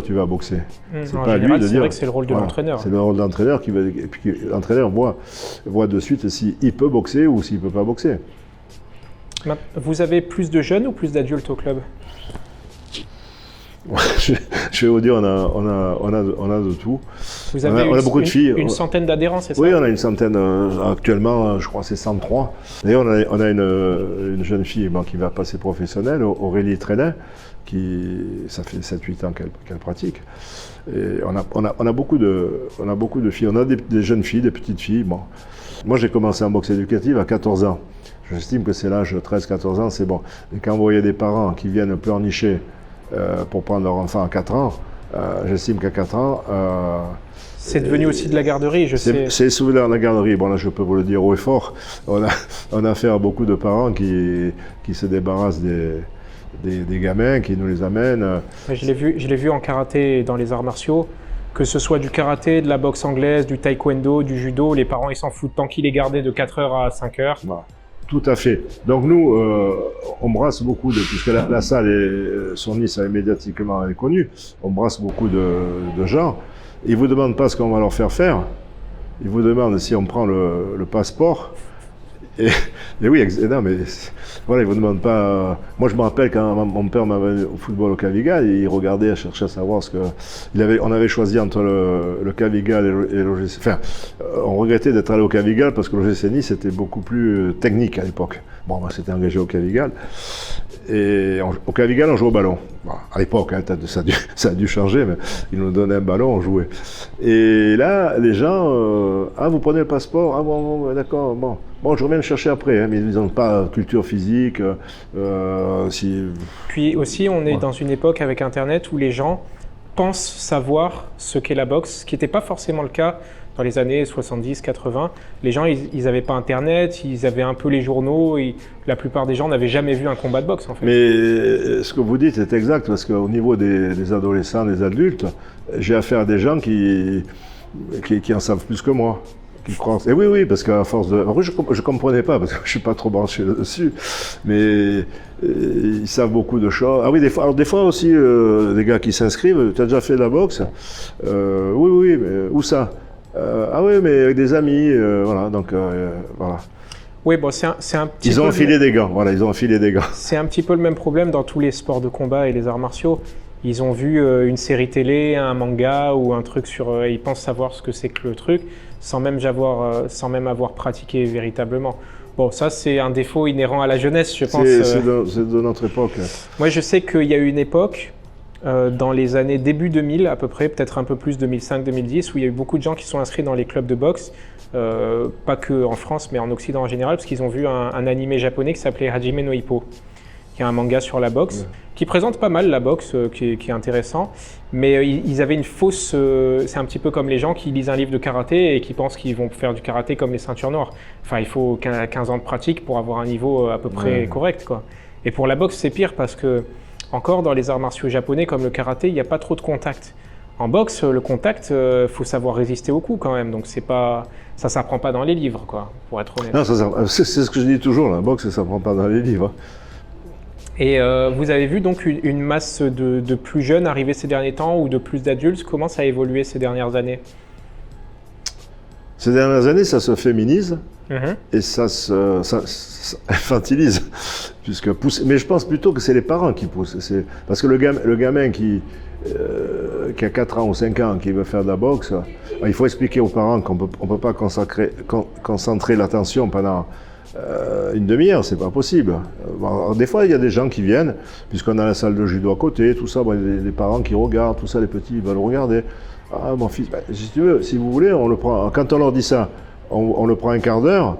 tu vas boxer. C'est En pas à lui général, de c'est dire. vrai que c'est le rôle de Voilà, l'entraîneur. c'est le rôle de l'entraîneur et puis l'entraîneur voit de suite s'il peut boxer ou s'il peut pas boxer. Vous avez plus de jeunes ou plus d'adultes au club? Je vais vous dire, on a de tout. Vous avez on a beaucoup de filles. Une centaine d'adhérents, c'est ça? Oui, on a une centaine. Actuellement, je crois que c'est 103. D'ailleurs, on a une jeune fille qui va passer professionnelle, Aurélie Trélin, ça fait 7-8 ans qu'elle pratique. Et on a beaucoup de filles. On a des jeunes filles, des petites filles. Bon. Moi, j'ai commencé en boxe éducative à 14 ans. J'estime que c'est l'âge de 13-14 ans, c'est bon. Et quand vous voyez des parents qui viennent pleurnicher pour prendre leur enfant à 4 ans, j'estime qu'à 4 ans... c'est devenu aussi de la garderie, je sais. C'est souvent la garderie. Bon, là, je peux vous le dire haut et fort. On a affaire à beaucoup de parents qui se débarrassent des gamins, qui nous les amènent. Je l'ai vu en karaté et dans les arts martiaux. Que ce soit du karaté, de la boxe anglaise, du taekwondo, du judo, les parents, ils s'en foutent tant qu'il est gardé de 4h à 5h. Voilà. Tout à fait. Donc nous, on brasse beaucoup puisque la salle, son Nice est médiatiquement connue, on brasse beaucoup de gens. Ils ne vous demandent pas ce qu'on va leur faire. Ils vous demandent si on prend le passeport. Et oui, non, mais voilà, ils ne vous demandent pas... moi, je me rappelle quand mon père m'avait au football au Cavigal, il regardait, cherchait à savoir ce que... on avait choisi entre le Cavigal et l'OGC. Enfin, on regrettait d'être allé au Cavigal parce que l'OGC Nice était beaucoup plus technique à l'époque. Bon, moi, c'était engagé au Cavigal. Et au Cavigal, on jouait au ballon. Bon, à l'époque, hein, ça a dû changer, mais ils nous donnaient un ballon, on jouait. Et là, les gens... vous prenez le passeport? Ah bon, d'accord, bon. Bon, je reviens le chercher après, hein, mais ils n'ont pas culture physique. Puis aussi, on est dans une époque avec Internet où les gens pensent savoir ce qu'est la boxe, ce qui n'était pas forcément le cas dans les années 70-80. Les gens, ils n'avaient pas Internet, ils avaient un peu les journaux, et la plupart des gens n'avaient jamais vu un combat de boxe, en fait. Mais ce que vous dites est exact, parce qu'au niveau des adolescents, des adultes, j'ai affaire à des gens qui en savent plus que moi. Et oui, parce qu'à force de... En vrai, je ne comprenais pas, parce que je ne suis pas trop branché là-dessus, mais ils savent beaucoup de choses. Ah oui, des fois aussi, des gars qui s'inscrivent, tu as déjà fait de la boxe? Oui, mais où ça? Ah oui, mais avec des amis, voilà, donc voilà. Oui, bon, c'est un petit Ils ont enfilé des gants, voilà, ils ont enfilé des gants. C'est un petit peu le même problème dans tous les sports de combat et les arts martiaux. Ils ont vu une série télé, un manga ou un truc sur... ils pensent savoir ce que c'est que le truc, sans même avoir pratiqué véritablement. Bon, ça, c'est un défaut inhérent à la jeunesse, je pense. C'est de notre époque. Moi, je sais qu'il y a eu une époque dans les années début 2000 à peu près, peut-être un peu plus 2005-2010, où il y a eu beaucoup de gens qui sont inscrits dans les clubs de boxe, pas que en France, mais en Occident en général, parce qu'ils ont vu un animé japonais qui s'appelait Hajime no Ippo, qui est un manga sur la boxe, qui présente pas mal la boxe, qui est intéressant, mais ils avaient une fausse... c'est un petit peu comme les gens qui lisent un livre de karaté et qui pensent qu'ils vont faire du karaté comme les ceintures noires. Enfin, il faut 15 ans de pratique pour avoir un niveau à peu près correct, quoi. Et pour la boxe, c'est pire parce que, encore dans les arts martiaux japonais comme le karaté, il n'y a pas trop de contact. En boxe, le contact, faut savoir résister au coup quand même, donc c'est pas... ça ne s'apprend pas dans les livres, quoi, pour être honnête. Non, c'est ce que je dis toujours, la boxe, ça ne s'apprend pas dans les livres. Et vous avez vu donc une masse de plus jeunes arriver ces derniers temps ou de plus d'adultes. Comment ça a évolué ces dernières années? Ces dernières années, ça se féminise et ça infantilise. Mais je pense plutôt que c'est les parents qui poussent. Parce que le gamin qui a 4 ans ou 5 ans qui veut faire de la boxe, il faut expliquer aux parents qu'on ne peut pas concentrer l'attention pendant une demi-heure, c'est pas possible. Alors, des fois, il y a des gens qui viennent, puisqu'on a la salle de judo à côté, tout ça, les parents qui regardent, tout ça, les petits ils veulent regarder. Ah, mon fils, si tu veux, si vous voulez, on le prend. Quand on leur dit ça, on le prend un quart d'heure.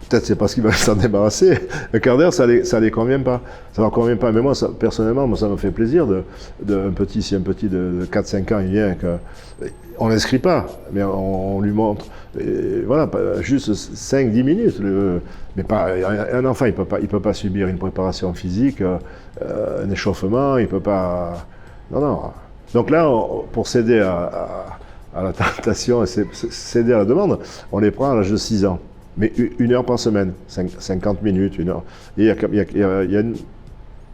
Peut-être c'est parce qu'ils veulent s'en débarrasser. Un quart d'heure, ça les convient pas. Ça leur convient pas. Mais moi, personnellement, ça me fait plaisir si un petit de 4-5 ans, il vient, on n'inscrit pas, mais on lui montre. Et voilà, juste 5-10 minutes. Mais pas, un enfant, il peut pas subir une préparation physique, un échauffement, il peut pas... Non. Donc là, pour céder à la tentation et céder à la demande, on les prend à l'âge de 6 ans. Mais 1 heure par semaine, 50 minutes, 1 heure. Et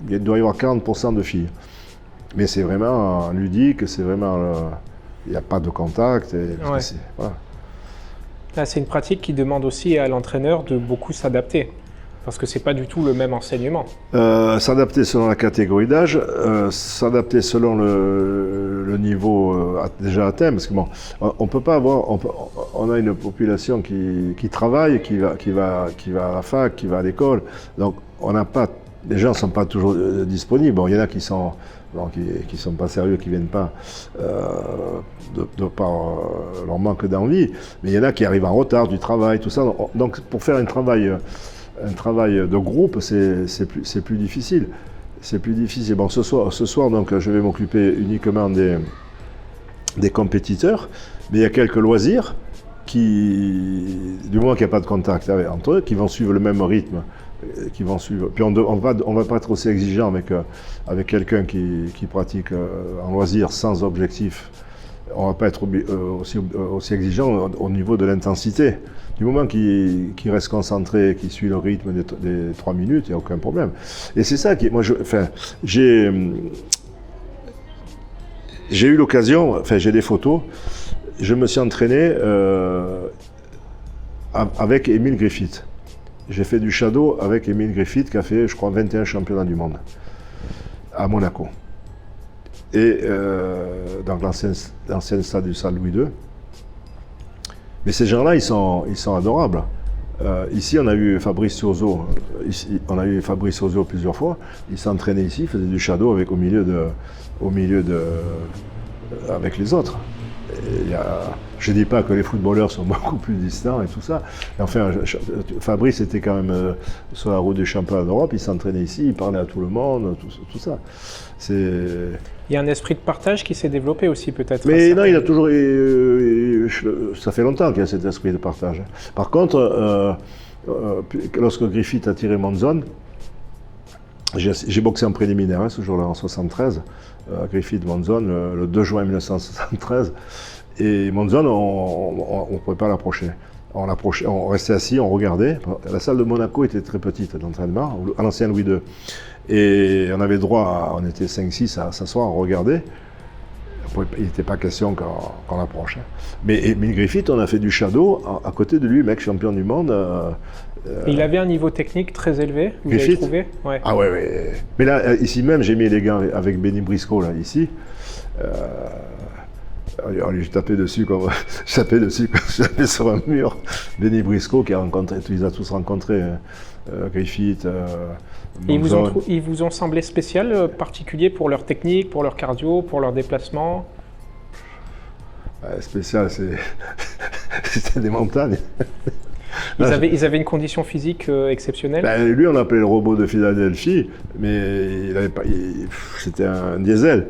il doit y avoir 40% de filles. Mais c'est vraiment ludique, c'est vraiment... il n'y a pas de contact. Ouais. Voilà. Là, c'est une pratique qui demande aussi à l'entraîneur de beaucoup s'adapter. Parce que ce n'est pas du tout le même enseignement. S'adapter selon la catégorie d'âge, s'adapter selon le niveau déjà atteint, parce que bon, on peut pas avoir, on a une population qui travaille, qui va à la fac, qui va à l'école, donc on n'a pas, les gens ne sont pas toujours disponibles. Bon, il y en a qui sont pas sérieux, qui viennent pas de par leur manque d'envie, mais il y en a qui arrivent en retard du travail, tout ça. Donc pour faire un travail de groupe, c'est plus difficile. C'est plus difficile. Bon, ce soir donc, je vais m'occuper uniquement des compétiteurs, mais il y a quelques loisirs du moment qu'il n'y a pas de contact entre eux, qui vont suivre le même rythme, qui vont suivre. Puis on va pas être aussi exigeant avec quelqu'un qui pratique en loisir sans objectif. On ne va pas être aussi exigeant au niveau de l'intensité. Du moment qu'il reste concentré, qu'il suit le rythme des 3 minutes, il n'y a aucun problème. Et c'est ça qui... j'ai eu l'occasion, j'ai des photos, je me suis entraîné avec Emile Griffith. J'ai fait du shadow avec Emile Griffith qui a fait, je crois, 21 championnats du monde à Monaco. Et donc l'ancienne stade du Stade Louis II. Mais ces gens-là, ils sont adorables. Ici, on a eu Fabrice Sozo. Plusieurs fois. Il s'entraînait ici, il faisait du shadow au milieu avec les autres. Je ne dis pas que les footballeurs sont beaucoup plus distants et tout ça. Et enfin, Fabrice était quand même sur la route du championnat d'Europe. Il s'entraînait ici, il parlait à tout le monde, tout ça. Il y a un esprit de partage qui s'est développé aussi peut-être. Mais non, il a toujours... ça fait longtemps qu'il y a cet esprit de partage. Par contre, lorsque Griffith a tiré Monzon, j'ai boxé en préliminaire ce jour-là, en 73. Griffith Monzon, le 2 juin 1973. Et Monzon, on ne pouvait pas l'approcher. On restait assis, on regardait. La salle de Monaco était très petite d'entraînement, à l'ancien Louis II. Et on avait droit, on était 5-6 à s'asseoir, on regardait. Il n'était pas question qu'on l'approche. Mais Emile Griffith, on a fait du shadow à côté de lui, mec champion du monde. Il avait un niveau technique très élevé, vous Griffith avez trouvé? Ouais. Ah ouais. Mais là, ici même, j'ai mis les gants avec Benny Briscoe, là, ici. Je tapais dessus comme je tapais sur un mur. Benny Briscoe qui a rencontré, tu les as tous rencontrés, Griffith. Ils vous ont semblé spécial, particulier pour leur technique, pour leur cardio, pour leur déplacement? Spécial, c'était des montagnes. Ils avaient une condition physique exceptionnelle? Lui, on l'appelait le robot de Philadelphie, mais c'était un diesel.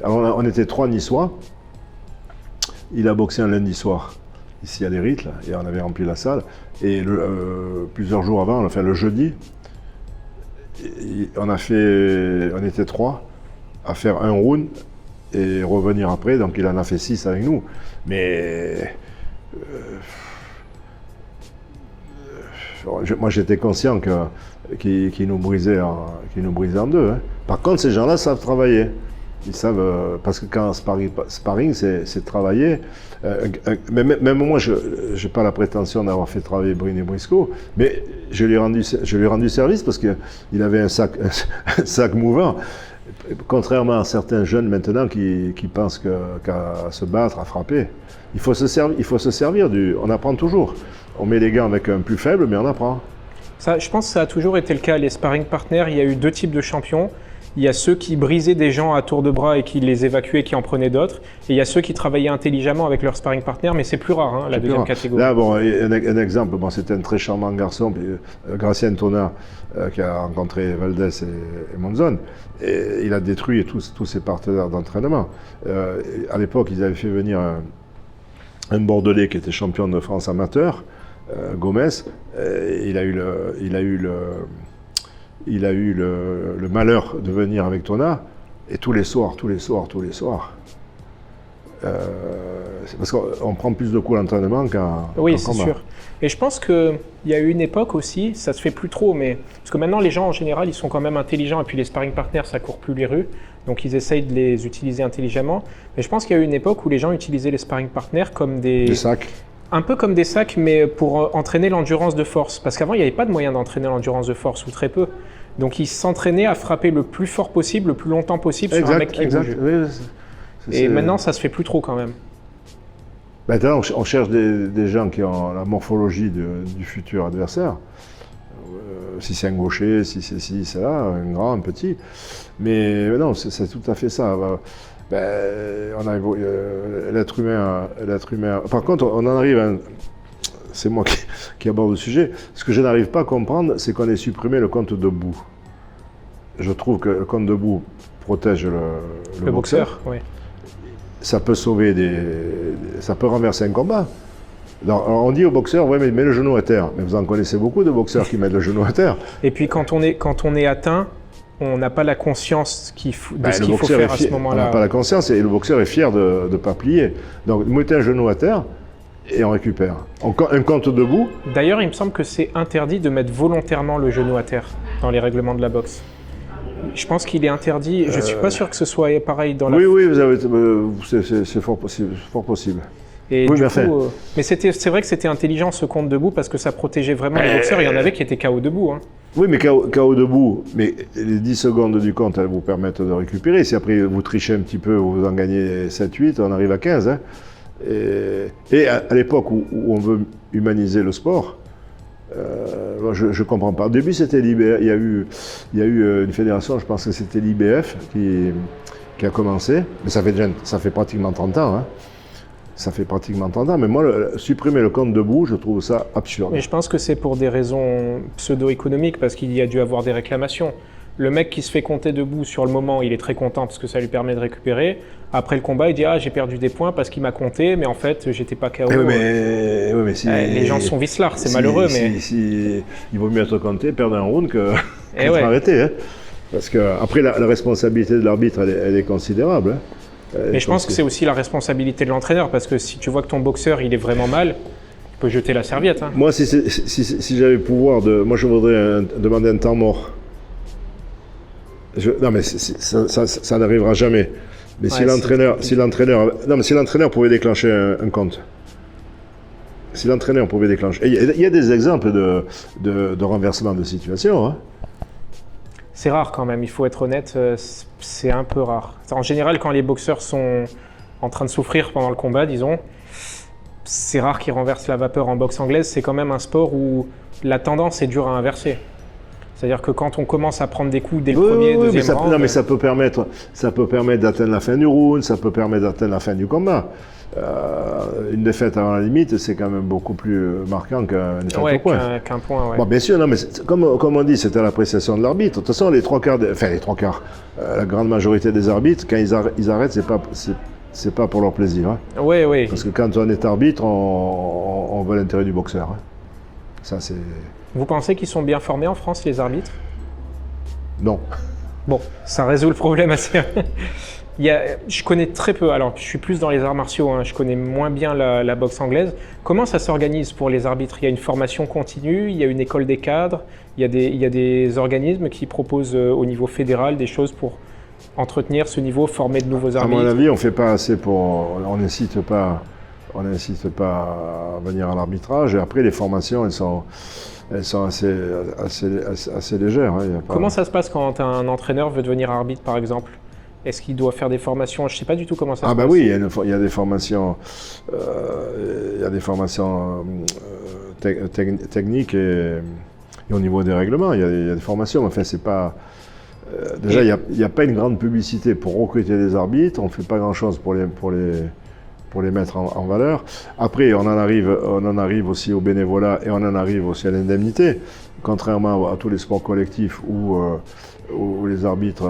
Alors, on était 3 Niçois. Il a boxé un lundi soir, ici à l'Érite, et on avait rempli la salle. Et plusieurs jours avant, enfin le jeudi, on était 3 à faire un round et revenir après. Donc il en a fait 6 avec nous. Mais moi j'étais conscient qu'il nous brisait en deux. Hein. Par contre, ces gens-là savent travailler. Ils savent, parce que quand sparring, c'est travailler. Même moi, je n'ai pas la prétention d'avoir fait travailler Benny Briscoe, mais je lui ai rendu service parce qu'il avait un sac mouvant. Contrairement à certains jeunes maintenant qui pensent qu'à se battre, à frapper, il faut se servir on apprend toujours. On met les gants avec un plus faible, mais on apprend. Ça, je pense que ça a toujours été le cas. Les sparring partners, il y a eu 2 types de champions. Il y a ceux qui brisaient des gens à tour de bras et qui les évacuaient, qui en prenaient d'autres. Et il y a ceux qui travaillaient intelligemment avec leur sparring partner, mais c'est plus rare, la deuxième catégorie. Là, un exemple, c'était un très charmant garçon, Gracien Tonat, qui a rencontré Valdez et Monzon. Et il a détruit tous ses partenaires d'entraînement. À l'époque, ils avaient fait venir un Bordelais qui était champion de France amateur, Gomez. Il a eu le malheur de venir avec Tonat, et tous les soirs. C'est parce qu'on prend plus de coups à l'entraînement qu'en Oui, c'est sûr. Et je pense qu'il y a eu une époque aussi, ça se fait plus trop, mais parce que maintenant les gens en général, ils sont quand même intelligents, et puis les sparring partners, ça court plus les rues, donc ils essayent de les utiliser intelligemment. Mais je pense qu'il y a eu une époque où les gens utilisaient les sparring partners comme des sacs. Un peu comme des sacs, mais pour entraîner l'endurance de force. Parce qu'avant, il n'y avait pas de moyen d'entraîner l'endurance de force, ou très peu. Donc, ils s'entraînaient à frapper le plus fort possible, le plus longtemps possible sur un mec qui bouge. Oui, et maintenant, ça se fait plus trop quand même. Maintenant, on cherche des gens qui ont la morphologie du futur adversaire. Si c'est un gaucher, si c'est ci, c'est là, un grand, un petit. Mais non, c'est tout à fait ça. On a l'être humain. Par contre, on en arrive à c'est moi qui aborde le sujet. Ce que je n'arrive pas à comprendre, c'est qu'on ait supprimé le compte debout. Je trouve que le compte debout protège le boxeur. Oui. Ça peut ça peut renverser un combat. Alors on dit au boxeur, ouais, mais mets le genou à terre. Mais vous en connaissez beaucoup de boxeurs qui mettent le genou à terre. Et puis quand on est atteint, on n'a pas la conscience de ce qu'il faut faire à ce moment-là. On n'a pas la conscience et le boxeur est fier de ne pas plier. Donc mettez un genou à terre et on récupère. Un compte debout. D'ailleurs, il me semble que c'est interdit de mettre volontairement le genou à terre dans les règlements de la boxe. Je pense qu'il est interdit. Je ne suis pas sûr que ce soit pareil dans la... Oui, c'est fort possible. Et oui, mais c'est vrai que c'était intelligent ce compte debout parce que ça protégeait vraiment les boxeurs. Il y en avait qui étaient KO debout. Hein. Oui, mais KO debout, mais les 10 secondes du compte, elles vous permettent de récupérer. Si après vous trichez un petit peu, vous en gagnez 7-8, on arrive à 15. Hein. Et à l'époque où on veut humaniser le sport, je ne comprends pas. Au début, c'était l'IBF. Il y a eu une fédération, je pense que c'était l'IBF qui a commencé. Mais ça fait pratiquement 30 ans. Hein. Ça fait pratiquement 30 ans, mais moi, supprimer le compte debout, je trouve ça absurde. Mais je pense que c'est pour des raisons pseudo-économiques, parce qu'il y a dû avoir des réclamations. Le mec qui se fait compter debout sur le moment, il est très content parce que ça lui permet de récupérer. Après le combat, il dit « Ah, j'ai perdu des points parce qu'il m'a compté, mais en fait, j'étais pas KO. » mais si, les gens sont vicelards, c'est malheureux, mais... Il vaut mieux être compté, perdre un round que arrêter. Hein. Parce qu'après, la responsabilité de l'arbitre, elle est considérable. Hein. Mais je pense que c'est aussi la responsabilité de l'entraîneur, parce que si tu vois que ton boxeur, il est vraiment mal, tu peux jeter la serviette. Hein. Moi, si j'avais le pouvoir moi je voudrais demander un temps mort. Non, mais ça n'arrivera jamais. Mais si l'entraîneur pouvait déclencher un compte. Si l'entraîneur pouvait déclencher. Il y a des exemples de renversement de situation. Hein. C'est rare quand même, il faut être honnête, c'est un peu rare. En général, quand les boxeurs sont en train de souffrir pendant le combat, disons, c'est rare qu'ils renversent la vapeur en boxe anglaise. C'est quand même un sport où la tendance est dure à inverser. C'est-à-dire que quand on commence à prendre des coups dès le premier, deuxième round... Non, mais ça peut permettre d'atteindre la fin du round, ça peut permettre d'atteindre la fin du combat. Une défaite avant la limite, c'est quand même beaucoup plus marquant qu'une défaite au point. Qu'un point, ouais. Bon, bien sûr, non, mais comme on dit, c'était à l'appréciation de l'arbitre. De toute façon, la grande majorité des arbitres, quand ils arrêtent, c'est pas pour leur plaisir. Hein. Oui, oui. Parce que quand on est arbitre, on veut l'intérêt du boxeur. Hein. Ça, c'est... Vous pensez qu'ils sont bien formés en France, les arbitres? Non. Bon, ça résout le problème assez... Je connais très peu, alors je suis plus dans les arts martiaux, hein, je connais moins bien la boxe anglaise. Comment ça s'organise pour les arbitres? Il y a une formation continue, il y a une école des cadres, il y a des organismes qui proposent au niveau fédéral des choses pour entretenir ce niveau, former de nouveaux arbitres? À mon avis, on ne fait pas assez on n'incite pas à venir à l'arbitrage. Et après, les formations, elles sont assez légères. Hein, Comment ça se passe quand un entraîneur veut devenir arbitre, par exemple? Est-ce qu'il doit faire des formations? Je ne sais pas du tout comment ça se passe. Ah bah oui, il y a des formations, techniques et au niveau des règlements, il y a des formations. Enfin, c'est pas... déjà, il n'y a pas une grande publicité pour recruter des arbitres. On ne fait pas grand-chose pour les mettre en valeur. Après, on en arrive aussi au bénévolat et on en arrive aussi à l'indemnité. Contrairement à tous les sports collectifs où les arbitres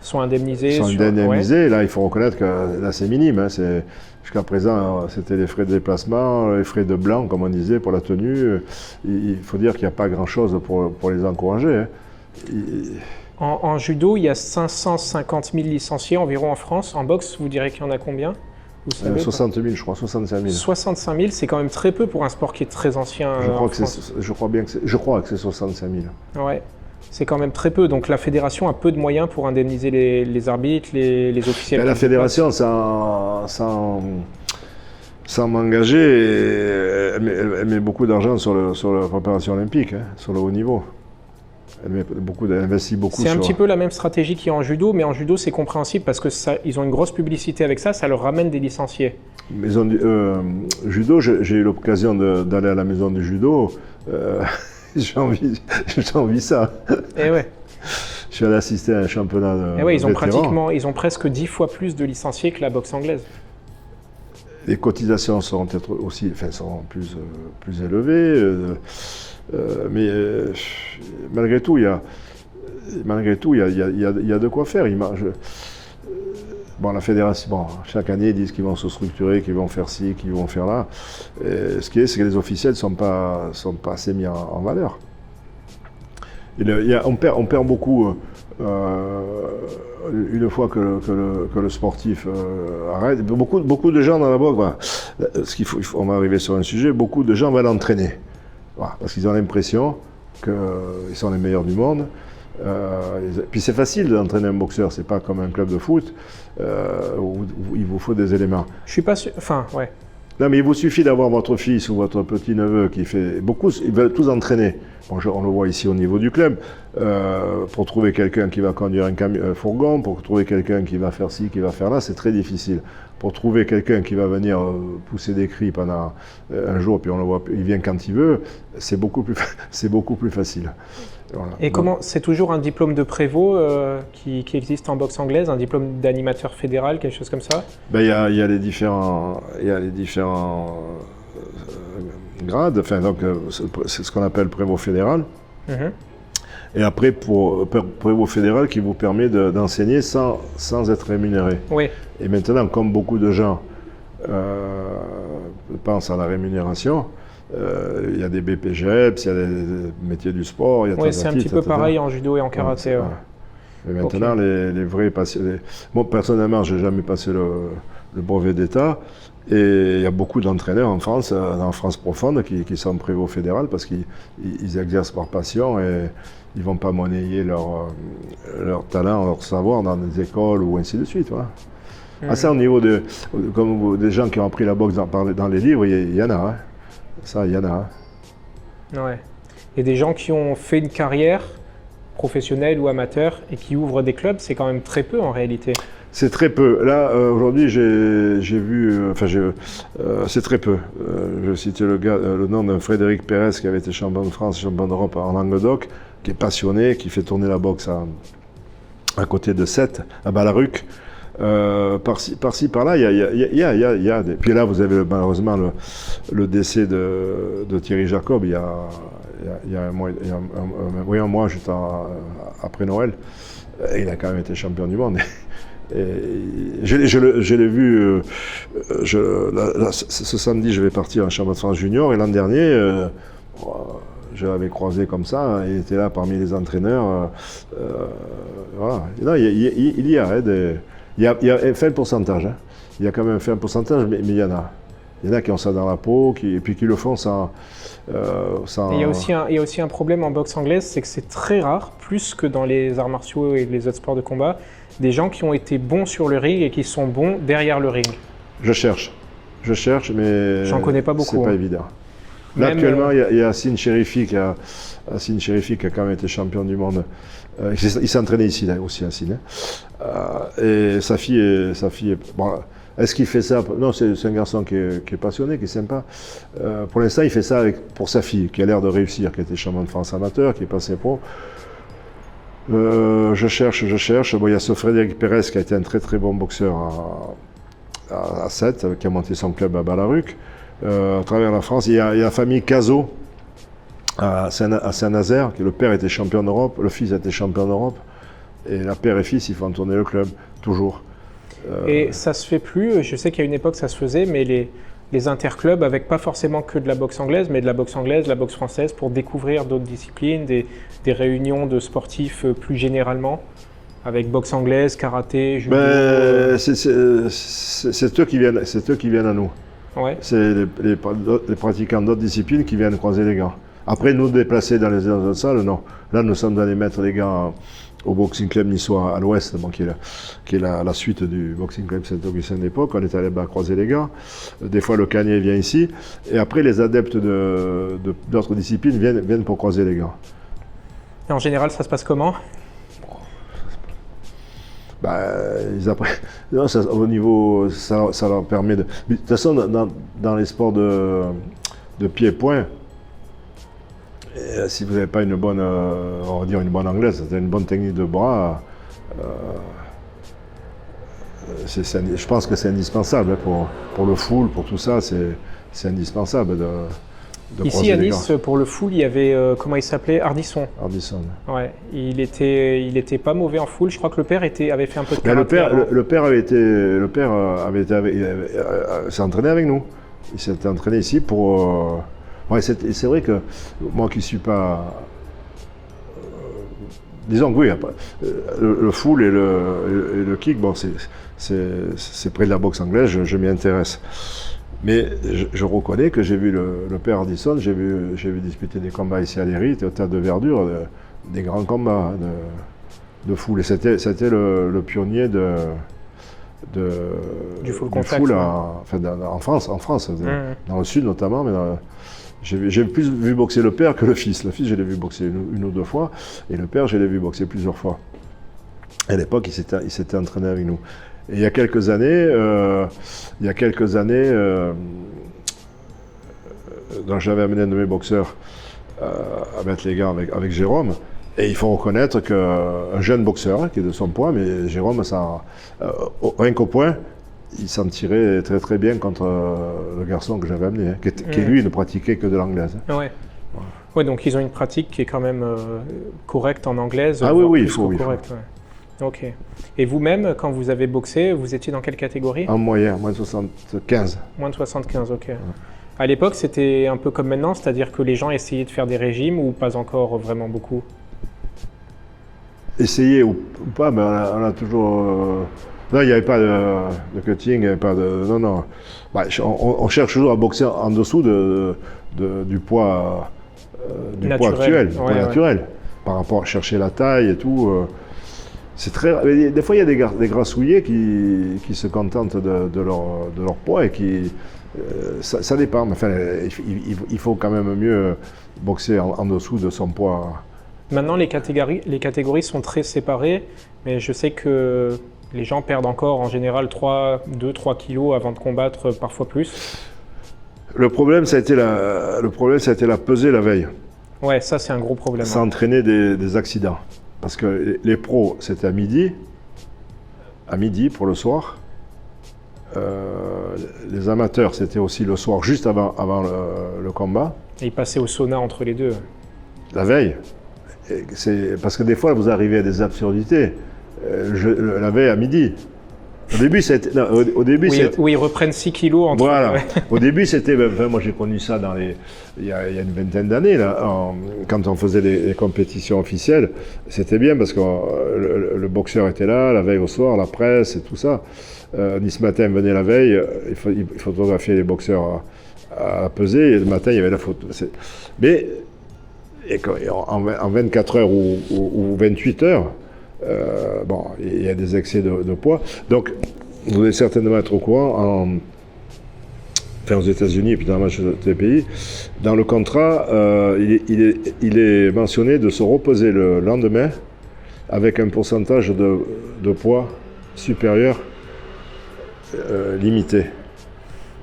sont indemnisés. Ouais. Là, il faut reconnaître que là, c'est minime. Hein. Jusqu'à présent, c'était les frais de déplacement, les frais de blanc, comme on disait, pour la tenue. Il faut dire qu'il n'y a pas grand-chose pour les encourager. Hein. En judo, il y a 550 000 licenciés environ en France. En boxe, vous direz qu'il y en a combien? 60 000, je crois, 65 000. 65 000, c'est quand même très peu pour un sport qui est très ancien. Je crois que c'est 65 000. Ouais, c'est quand même très peu. Donc la fédération a peu de moyens pour indemniser les arbitres, les officiels. La fédération, sans m'engager, elle met beaucoup d'argent sur la préparation olympique, hein, sur le haut niveau. Elle investit beaucoup. C'est un petit peu la même stratégie qu'il y a en judo, mais en judo c'est compréhensible parce que ils ont une grosse publicité avec ça, ça leur ramène des licenciés. Mais judo, j'ai eu l'occasion d'aller à la maison du judo. J'ai envie ça. Et ouais. Je suis allé assister à un championnat de et ouais, ils ont presque 10 fois plus de licenciés que la boxe anglaise. Les cotisations seront peut-être aussi, seront plus élevées. Mais malgré tout, il y a de quoi faire. La fédération, chaque année, ils disent qu'ils vont se structurer, qu'ils vont faire ci, qu'ils vont faire là. Ce qui est, c'est que les officiels ne sont pas assez mis en valeur. On perd beaucoup une fois que le sportif arrête. Beaucoup de gens dans la boxe, on va arriver sur un sujet, beaucoup de gens veulent entraîner. Voilà, parce qu'ils ont l'impression qu'ils sont les meilleurs du monde. Puis c'est facile d'entraîner un boxeur, c'est pas comme un club de foot où il vous faut des éléments. Je suis pas sûr. Enfin, ouais. Non, mais il vous suffit d'avoir votre fils ou votre petit-neveu qui fait. Beaucoup, ils veulent tous entraîner. Bon, on le voit ici au niveau du club. Pour trouver quelqu'un qui va conduire un fourgon, pour trouver quelqu'un qui va faire ci, qui va faire là, c'est très difficile. Pour trouver quelqu'un qui va venir pousser des cris pendant un jour, puis on le voit, il vient quand il veut, c'est beaucoup plus facile. Voilà. Et comment, c'est toujours un diplôme de prévôt qui existe en boxe anglaise, un diplôme d'animateur fédéral, quelque chose comme ça? Il y a les différents grades. Enfin, donc c'est ce qu'on appelle prévôt fédéral. Mm-hmm. Et après, pour prévôt fédéral qui vous permet d'enseigner sans être rémunéré. Oui. Et maintenant, comme beaucoup de gens pensent à la rémunération, il y a des BPGEPS, il y a des métiers du sport. Oui, c'est un petit peu pareil en judo et en karaté. Ouais. Et maintenant, okay. les vrais passionnés. Moi, personnellement, je n'ai jamais passé le brevet d'État. Et il y a beaucoup d'entraîneurs en France, dans France profonde, qui sont prévôt fédéral parce qu'ils exercent par passion et ils ne vont pas monnayer leur talent, leur savoir dans des écoles ou ainsi de suite. Voilà. Ça, au niveau des gens qui ont appris la boxe dans les livres, il y en a. Hein. Ça, il y en a. Ouais. Et des gens qui ont fait une carrière professionnels ou amateurs et qui ouvrent des clubs, c'est quand même très peu en réalité. C'est très peu. Là, aujourd'hui, j'ai vu... c'est très peu. Je citais le nom d'un Frédéric Pérez qui avait été champion de France, champion d'Europe en Languedoc, qui est passionné, qui fait tourner la boxe à côté de Sète, à Ballaruc. Par-ci, par-là, il y a des... Puis là, vous avez malheureusement le décès de Thierry Jacob il y a un mois, juste après Noël. Et il a quand même été champion du monde. Et je l'ai vu, ce samedi, je vais partir en championnat de France junior. Et l'an dernier, je l'avais croisé comme ça. Il était là parmi les entraîneurs. Voilà. Non, il y a des... Il y a fait le pourcentage, hein. Il y a quand même fait un pourcentage, mais il y en a. Il y en a qui ont ça dans la peau, et puis qui le font sans... Il y a aussi un problème en boxe anglaise, c'est que c'est très rare, plus que dans les arts martiaux et les autres sports de combat, des gens qui ont été bons sur le ring et qui sont bons derrière le ring. Je cherche, mais... J'en connais pas beaucoup. C'est pas évident. Là, actuellement, il y a Hassan Cherifi qui a quand même été champion du monde. Il s'entraînait ici là, aussi, Hassan. Et sa fille est... Bon, est-ce qu'il fait ça? Non, c'est un garçon qui est passionné, qui est sympa. Pour l'instant, il fait ça pour sa fille, qui a l'air de réussir, qui a été champion de France amateur, qui est passé pro. Je cherche. Bon, il y a ce Frédéric Pérez qui a été un très très bon boxeur à Sète, qui a monté son club à Ballaruc. À travers la France, il y a la famille Cazot à Saint-Nazaire, que le père était champion d'Europe, le fils était champion d'Europe, et la père et fils, ils font tourner le club, toujours. Et ça se fait plus, je sais qu'à une époque ça se faisait, mais les interclubs avec pas forcément que de la boxe anglaise, mais de la boxe anglaise, la boxe française, pour découvrir d'autres disciplines, des réunions de sportifs plus généralement, avec boxe anglaise, karaté, judo. C'est eux qui viennent à nous. Ouais. C'est les pratiquants d'autres disciplines qui viennent croiser les gars. Après, nous déplacer dans les autres salles, non. Là, nous sommes allés mettre les gars au Boxing Club niçois à l'ouest, bon, qui est la suite du Boxing Club Saint-Augustin d'époque. On est allé croiser les gars. Des fois, le Cagné vient ici. Et après, les adeptes d'autres disciplines viennent pour croiser les gars. Et en général, ça se passe comment? Non, au niveau, ça leur permet de... De toute façon, dans les sports de pied-point, si vous n'avez pas une bonne, on va dire une bonne anglaise, c'est une bonne technique de bras, je pense que c'est indispensable pour le full, pour tout ça, c'est indispensable de ici à Nice, pour le full, il y avait, comment il s'appelait, Ardisson. Ardisson. Ouais, il était pas mauvais en full. Je crois que le père avait fait un peu de karaté. Le père s'est entraîné avec nous. Il s'est entraîné ici pour... Ouais, c'est vrai que moi qui ne suis pas... disons que oui, le full et le kick, bon, c'est près de la boxe anglaise, je m'y intéresse. Mais je reconnais que j'ai vu le père Ardisson, j'ai vu disputer des combats ici à l'Héry, au Théâtre de Verdure, des grands combats de full. Et c'était le pionnier du full contact, en France, dans le sud notamment. Mais j'ai plus vu boxer le père que le fils. Le fils, je l'ai vu boxer une ou deux fois, et le père, je l'ai vu boxer plusieurs fois. À l'époque, il s'était entraîné avec nous. Et il y a quelques années, donc j'avais amené un de mes boxeurs à mettre les gars avec Jérôme. Et il faut reconnaître qu'un jeune boxeur, qui est de son poids, mais Jérôme, rien qu'au point, il s'en tirait très très bien contre le garçon que j'avais amené, qui lui ne pratiquait que de l'anglaise. Ouais. Ouais, donc ils ont une pratique qui est quand même correcte en anglaise. Ah oui, il faut. Correct, ouais. Ok. Et vous-même, quand vous avez boxé, vous étiez dans quelle catégorie? En moyen, moins de 75. Moins de 75, ok. Ouais. À l'époque, c'était un peu comme maintenant, c'est-à-dire que les gens essayaient de faire des régimes ou pas encore vraiment beaucoup? Essayer ou pas, mais on a toujours... Non, il n'y avait pas de cutting, il n'y avait pas de... Non. On cherche toujours à boxer en dessous du poids actuel, du poids naturel. Par rapport à chercher la taille et tout. C'est très... Des fois, il y a des grassouillés qui se contentent de leur poids et qui... ça dépend. Enfin, il faut quand même mieux boxer en dessous de son poids Maintenant, les catégories sont très séparées, mais je sais que les gens perdent encore en général 2-3 kilos avant de combattre, parfois plus. Le problème, ça a été la pesée la veille. Ouais, ça c'est un gros problème. Ça a entraîné des accidents. Parce que les pros, c'était à midi pour le soir. Les amateurs, c'était aussi le soir, juste avant le combat. Et ils passaient au sauna entre les deux. La veille. Parce que des fois, vous arrivez à des absurdités. La veille à midi. Au début, oui, ils reprennent 6 kilos entre. Voilà. Au début, c'était. Enfin, moi, j'ai connu ça il y a une vingtaine d'années, quand on faisait les compétitions officielles. C'était bien parce que le boxeur était là, la veille au soir, la presse et tout ça. Nice Matin venait la veille, il photographiait les boxeurs à peser, et le matin, il y avait la photo. Mais en 24 heures ou 28 heures, il y a des excès de poids. Donc, vous devez certainement être au courant, aux États-Unis et puis dans la majorité des pays, dans le contrat, il est mentionné de se reposer le lendemain avec un pourcentage de poids supérieur limité.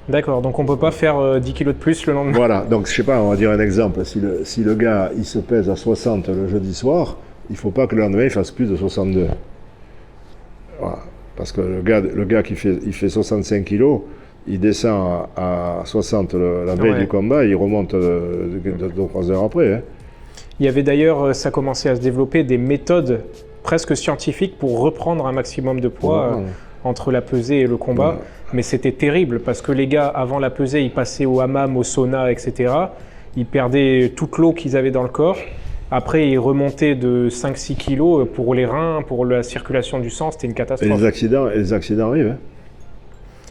D'accord, donc on ne peut pas faire 10 kilos de plus le lendemain. Voilà, donc je sais pas, on va dire un exemple. Si le gars il se pèse à 60 le jeudi soir, il ne faut pas que le lendemain il fasse plus de 62. Voilà. Parce que le gars qui fait 65 kilos, il descend à 60 la veille du combat, et il remonte 2-3 heures après. Hein. Il y avait d'ailleurs, ça commençait à se développer, des méthodes presque scientifiques pour reprendre un maximum de poids entre la pesée et le combat. Ouais. Mais c'était terrible parce que les gars, avant la pesée, ils passaient au hammam, au sauna, etc. Ils perdaient toute l'eau qu'ils avaient dans le corps. Après, ils remontaient de 5-6 kilos pour les reins, pour la circulation du sang. C'était une catastrophe. Et les accidents arrivent. Hein.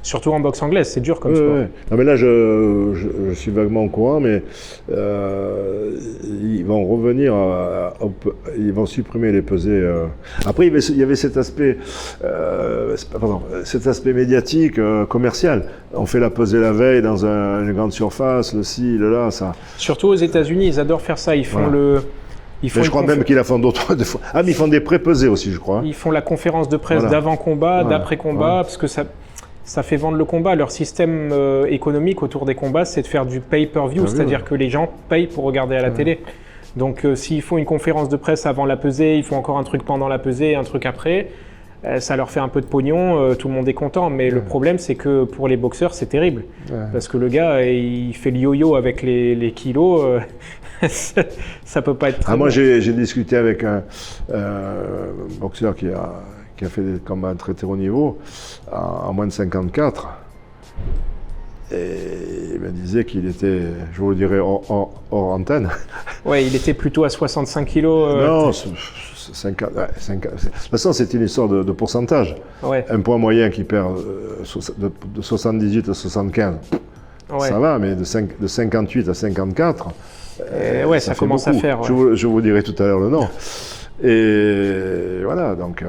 Surtout en boxe anglaise, c'est dur comme sport. Ouais. Non, mais là, je suis vaguement au courant, mais ils vont revenir, ils vont supprimer les pesées. Après, il y avait cet aspect médiatique, commercial. On fait la pesée la veille dans une grande surface, le ci, le là, ça. Surtout aux États-Unis, ils adorent faire ça. Ils font mais je crois même qu'ils la font d'autres fois. Ah, mais ils font des pré-pesées aussi, je crois. Ils font la conférence de presse d'avant-combat, d'après-combat, parce que ça fait vendre le combat. Leur système économique autour des combats, c'est de faire du pay-per-view, c'est-à-dire que les gens payent pour regarder à la télé. Donc s'ils font une conférence de presse avant la pesée, ils font encore un truc pendant la pesée, un truc après, ça leur fait un peu de pognon, tout le monde est content. Mais le problème, c'est que pour les boxeurs, c'est terrible. Parce que le gars, il fait le yo-yo avec les kilos. Ça peut pas être très moi, j'ai discuté avec un boxeur qui a fait des combats très très haut niveau, en moins de 54. Et il me disait qu'il était, je vous le dirais, hors antenne. Ouais, il était plutôt à 65 kilos. Non, 50. De toute façon, c'est une histoire de pourcentage. Ouais. Un poids moyen qui perd de 78 à 75, ça va, mais de 58 à 54, ça commence beaucoup. À faire. Je vous dirai tout à l'heure le nom. Et voilà, donc...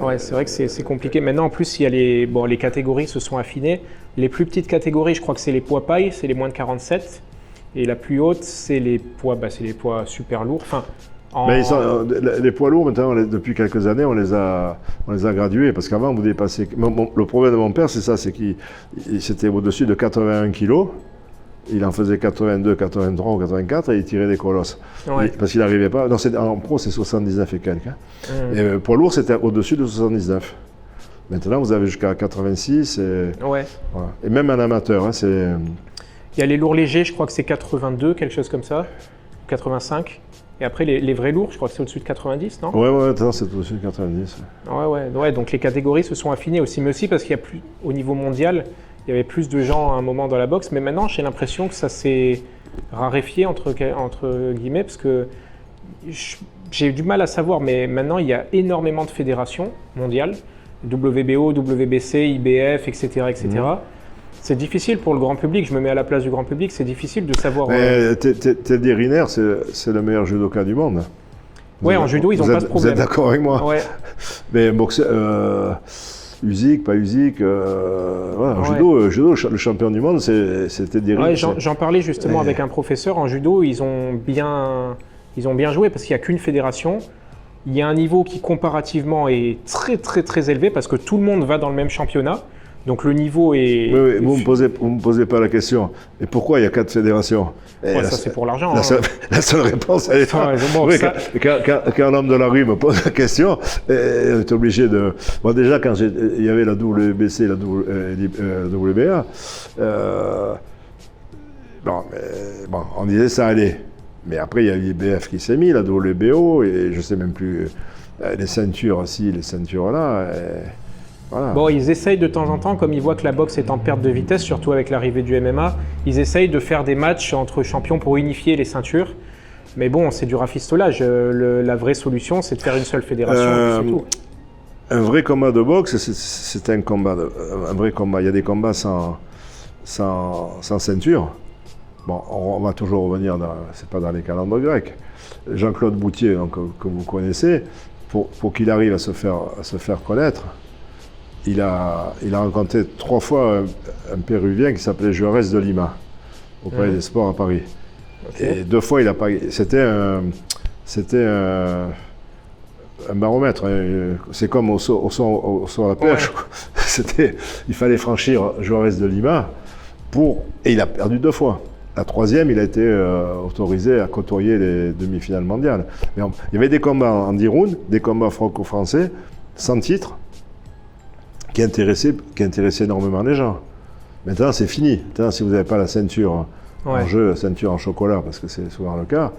Ouais, c'est vrai que c'est compliqué. Maintenant, en plus, il y a les catégories se sont affinées. Les plus petites catégories, je crois que c'est les poids paille, c'est les moins de 47. Et la plus haute, c'est les poids super lourds. Enfin, les poids lourds, maintenant, depuis quelques années, on les a gradués. Parce qu'avant, vous dépassez... Le problème de mon père, c'est ça, c'est qu'il c'était au-dessus de 81 kilos. Il en faisait 82, 83 ou 84 et il tirait des colosses. Ouais. Parce qu'il n'arrivait pas. Non, en pro, c'est 79 et quelques. Hein. Et poids lourd, c'était au-dessus de 79. Maintenant, vous avez jusqu'à 86. Voilà. Et même un amateur. Hein, il y a les lourds légers, je crois que c'est 82, quelque chose comme ça. 85. Et après, les vrais lourds, je crois que c'est au-dessus de 90, non ? Ouais, c'est au-dessus de 90. Ouais, donc les catégories se sont affinées aussi. Mais aussi parce qu'il y a plus, au niveau mondial, il y avait plus de gens à un moment dans la boxe, mais maintenant j'ai l'impression que ça s'est raréfié entre guillemets, parce que j'ai du mal à savoir, mais maintenant il y a énormément de fédérations mondiales, WBO, WBC, IBF, etc. C'est difficile pour le grand public, je me mets à la place du grand public, c'est difficile de savoir... Teddy Riner, c'est le meilleur judoka du monde. Ouais, en judo, ils n'ont pas ce problème. Vous êtes d'accord avec moi ? Ouais. Mais boxeur... Usyk, pas Usyk, en judo, le champion du monde, c'était direct. Ouais, j'en parlais justement avec un professeur. En judo, ils ont bien Ils ont bien joué parce qu'il n'y a qu'une fédération. Il y a un niveau qui comparativement est très très très élevé parce que tout le monde va dans le même championnat. Donc le niveau est... Oui, vous ne me posez pas la question. Et pourquoi il y a 4 fédérations? Ça c'est pour l'argent. La seule réponse, elle est... Quand un homme de la rue me pose la question, on est obligé de... Bon, déjà, quand il y avait la WBC, la WBA, on disait ça allait. Mais après, il y a l'IBF qui s'est mis, la WBO, et je ne sais même plus, les ceintures ci, les ceintures là. Voilà. Bon, ils essayent de temps en temps, comme ils voient que la boxe est en perte de vitesse, surtout avec l'arrivée du MMA, ils essayent de faire des matchs entre champions pour unifier les ceintures. Mais bon, c'est du rafistolage. La vraie solution, c'est de faire une seule fédération, c'est tout. Un vrai combat de boxe, c'est un vrai combat. Il y a des combats sans ceinture. Bon, on va toujours revenir, c'est pas dans les calendes grecs. Jean-Claude Boutier, donc, que vous connaissez, pour qu'il arrive à se faire connaître, il a rencontré 3 fois un Péruvien qui s'appelait Juarez de Lima, au Palais des Sports à Paris. Okay. Et 2 fois, il a pas. C'était un baromètre. C'est comme au saut à la perche. Ouais. Il fallait franchir Juarez de Lima et il a perdu 2 fois. La 3e, il a été autorisé à côtoyer les demi-finales mondiales. Mais il y avait des combats en 10 rounds, des combats franco-français, sans titre, qui intéressaient énormément les gens. Maintenant, c'est fini. Maintenant, si vous n'avez pas la ceinture en jeu, ceinture en chocolat, parce que c'est souvent le cas,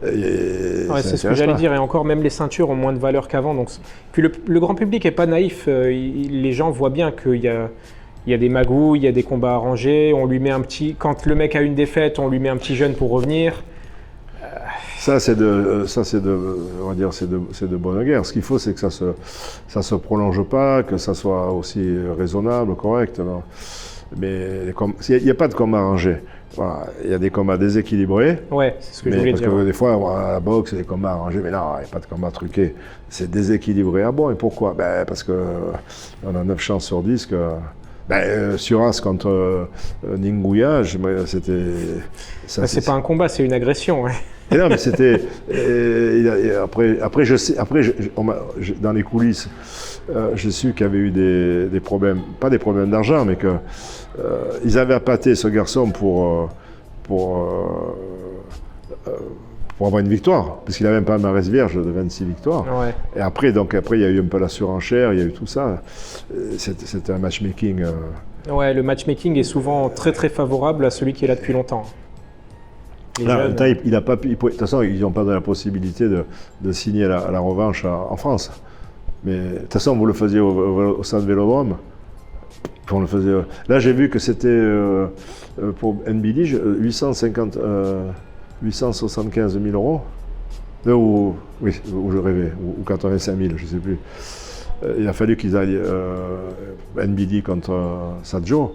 c'est ce que j'allais dire. Et encore, même les ceintures ont moins de valeur qu'avant. Puis le grand public n'est pas naïf. Les gens voient bien qu'il y a des magouilles, il y a des combats arrangés. On lui met quand le mec a une défaite, on lui met un petit jeune pour revenir. Ça, c'est de bonne guerre. Ce qu'il faut, c'est que ça se prolonge pas, que ça soit aussi raisonnable, correct. Non. Mais il n'y a pas de combat arrangé. Voilà. Il y a des combats déséquilibrés. Ouais, c'est ce que je voulais dire. Parce que des fois, à la boxe, il y a des combats arrangés, mais non, il n'y a pas de combat truqué. C'est déséquilibré. Ah bon, et pourquoi? Parce qu'on a 9 chances sur 10 que... Suras contre Ninguya, c'était... c'est pas un combat, c'est une agression. Ouais. Et non, mais c'était... Après, je sais, dans les coulisses, j'ai su qu'il y avait eu des problèmes, pas des problèmes d'argent, mais qu'ils avaient appâté ce garçon pour avoir une victoire, parce qu'il avait un palmarès vierge de 26 victoires. Ouais. Et après, il y a eu un peu la surenchère, il y a eu tout ça. C'était un matchmaking. Ouais, le matchmaking est souvent très très favorable à celui qui est là depuis longtemps. Là, il a pas pu, de toute façon, ils n'ont pas la possibilité de signer la revanche en France. Mais de toute façon, vous le faisiez au Stade Vélodrome. On le faisait. Là, j'ai vu que c'était pour NBD 875 000 euros. Où je rêvais, ou 85 000, je ne sais plus. Il a fallu qu'ils aillent NBD contre Sadjo.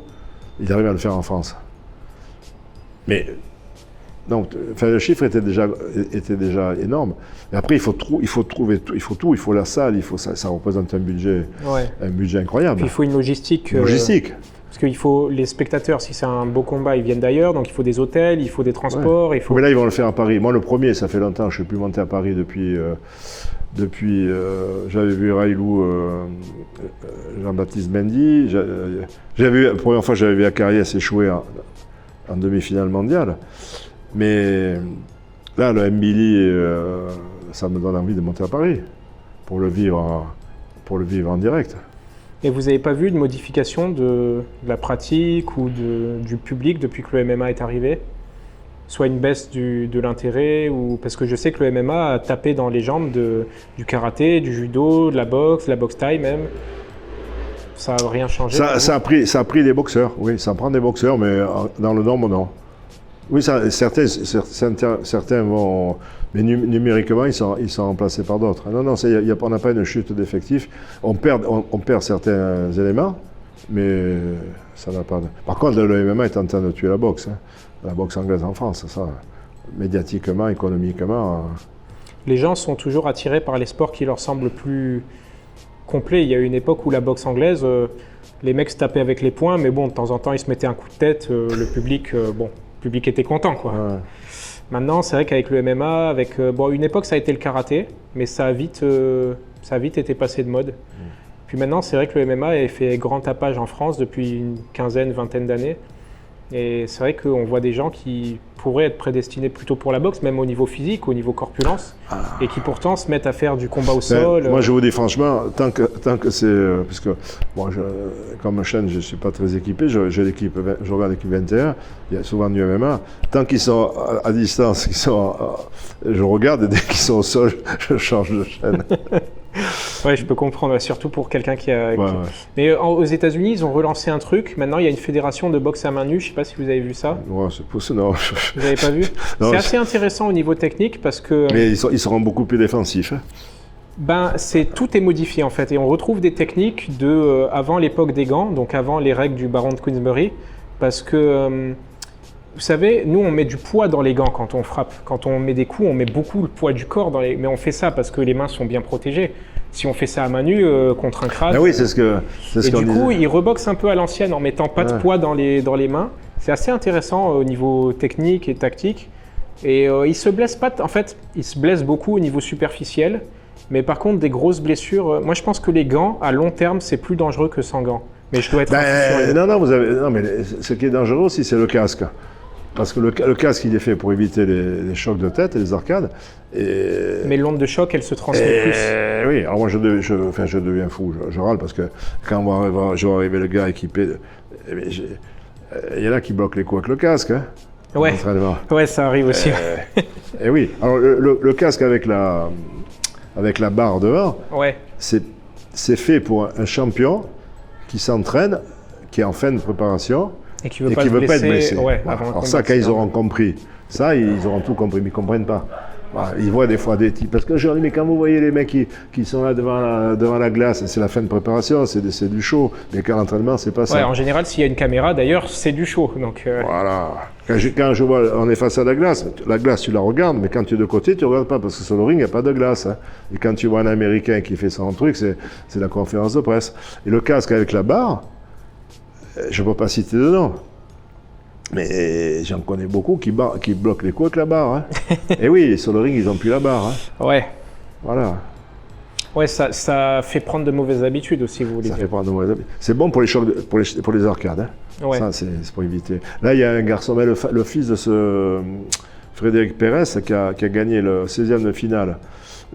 Ils arrivent à le faire en France. Mais donc, le chiffre était déjà énorme. Et après, il faut trouver tout, il faut la salle, ça représente un budget incroyable. Puis il faut une logistique. Parce que les spectateurs, si c'est un beau combat, ils viennent d'ailleurs, donc il faut des hôtels, il faut des transports. Ouais. Mais là, ils vont le faire à Paris. Moi, le premier, ça fait longtemps, je ne suis plus monté à Paris depuis j'avais vu Railou, Jean-Baptiste Mendy. La première fois, j'avais vu Acariès échouer en demi-finale mondiale. Mais là, le Mbili, ça me donne envie de monter à Paris pour le vivre en direct. Et vous n'avez pas vu de modification de la pratique ou du public depuis que le MMA est arrivé? Soit une baisse de l'intérêt, parce que je sais que le MMA a tapé dans les jambes du karaté, du judo, de la boxe thaï même. Ça n'a rien changé? Ça a pris des boxeurs, oui, ça prend des boxeurs, mais dans le nombre, non. Oui, certains vont... Mais numériquement, ils sont remplacés par d'autres. Non, on n'a pas une chute d'effectifs. On perd certains éléments, mais ça n'a pas... Par contre, le MMA est en train de tuer la boxe. La boxe anglaise en France, ça. Médiatiquement, économiquement... Les gens sont toujours attirés par les sports qui leur semblent plus complets. Il y a eu une époque où la boxe anglaise, les mecs se tapaient avec les poings, mais bon, de temps en temps, ils se mettaient un coup de tête. Le public était content, quoi. Maintenant, c'est vrai qu'avec le MMA, bon, une époque, ça a été le karaté, mais ça a vite été passé de mode. Puis maintenant, c'est vrai que le MMA a fait grand tapage en France depuis une quinzaine, vingtaine d'années. Et c'est vrai qu'on voit des gens qui pourraient être prédestinés plutôt pour la boxe, même au niveau physique, au niveau corpulence, et qui pourtant se mettent à faire du combat au sol. Moi, je vous dis franchement, tant que c'est... parce que, bon, comme chaîne, je ne suis pas très équipé, je regarde l'équipe 21, il y a souvent du MMA. Tant qu'ils sont à distance, je regarde, et dès qu'ils sont au sol, je change de chaîne. Ouais, je peux comprendre, surtout pour quelqu'un qui a... Mais aux États-Unis, ils ont relancé un truc. Maintenant, il y a une fédération de boxe à main nue. Je ne sais pas si vous avez vu ça. Ouais, c'est possible, non. Vous n'avez pas vu? C'est assez intéressant au niveau technique parce que... Mais ils seront beaucoup plus défensifs. Hein. Ben, tout est modifié en fait. Et on retrouve des techniques avant l'époque des gants, donc avant les règles du baron de Queensberry. Parce que... vous savez, nous, on met du poids dans les gants quand on frappe. Quand on met des coups, on met beaucoup le poids du corps dans les... Mais on fait ça parce que les mains sont bien protégées. Si on fait ça à main nue contre un crâne... Ah oui, c'est ce qu'on disait. Et du coup, ils reboxent un peu à l'ancienne en mettant pas de poids dans les mains. C'est assez intéressant au niveau technique et tactique. Et ils se blessent pas... En fait, ils se blessent beaucoup au niveau superficiel. Mais par contre, des grosses blessures... moi, je pense que les gants, à long terme, c'est plus dangereux que sans gants. Mais je dois être... non, mais ce qui est dangereux aussi, c'est le casque. Parce que le casque, il est fait pour éviter les chocs de tête et les arcades. Mais l'onde de choc, elle se transmet plus. Oui, alors moi je deviens fou, je râle parce que quand je vois arriver le gars équipé, il y en a qui bloquent les coups avec le casque. Hein, ouais, ça arrive aussi. Et oui, alors le casque avec la barre devant, c'est fait pour un champion qui s'entraîne, qui est en fin de préparation. Et qui ne veut pas être blessé. Ouais, alors ça, quand ils auront compris, ça, ils auront tout compris, mais ils ne comprennent pas. Voilà, ils voient des fois des types. Parce que je leur dis, mais quand vous voyez les mecs qui sont là devant la glace, c'est la fin de préparation, c'est du show. Mais quand l'entraînement, c'est pas ça. Ouais, en général, s'il y a une caméra, d'ailleurs, c'est du show. Donc, Voilà. Quand je vois, on est face à la glace, tu la regardes, mais quand tu es de côté, tu ne regardes pas, parce que sur le ring, il n'y a pas de glace. Hein. Et quand tu vois un Américain qui fait son truc, c'est la conférence de presse. Et le casque avec la barre, je ne peux pas citer de nom, mais j'en connais beaucoup qui bloquent les coups avec la barre. Hein. Et oui, sur le ring, ils n'ont plus la barre. Hein. Ouais. Voilà. Ouais, ça fait prendre de mauvaises habitudes aussi, vous voulez dire. Ça fait prendre de mauvaises habitudes. C'est bon pour les chocs, pour les arcades. Hein. Ouais. Ça, c'est pour éviter. Là, il y a un garçon, mais le fils de ce Frédéric Pérez, qui a gagné le 16e de finale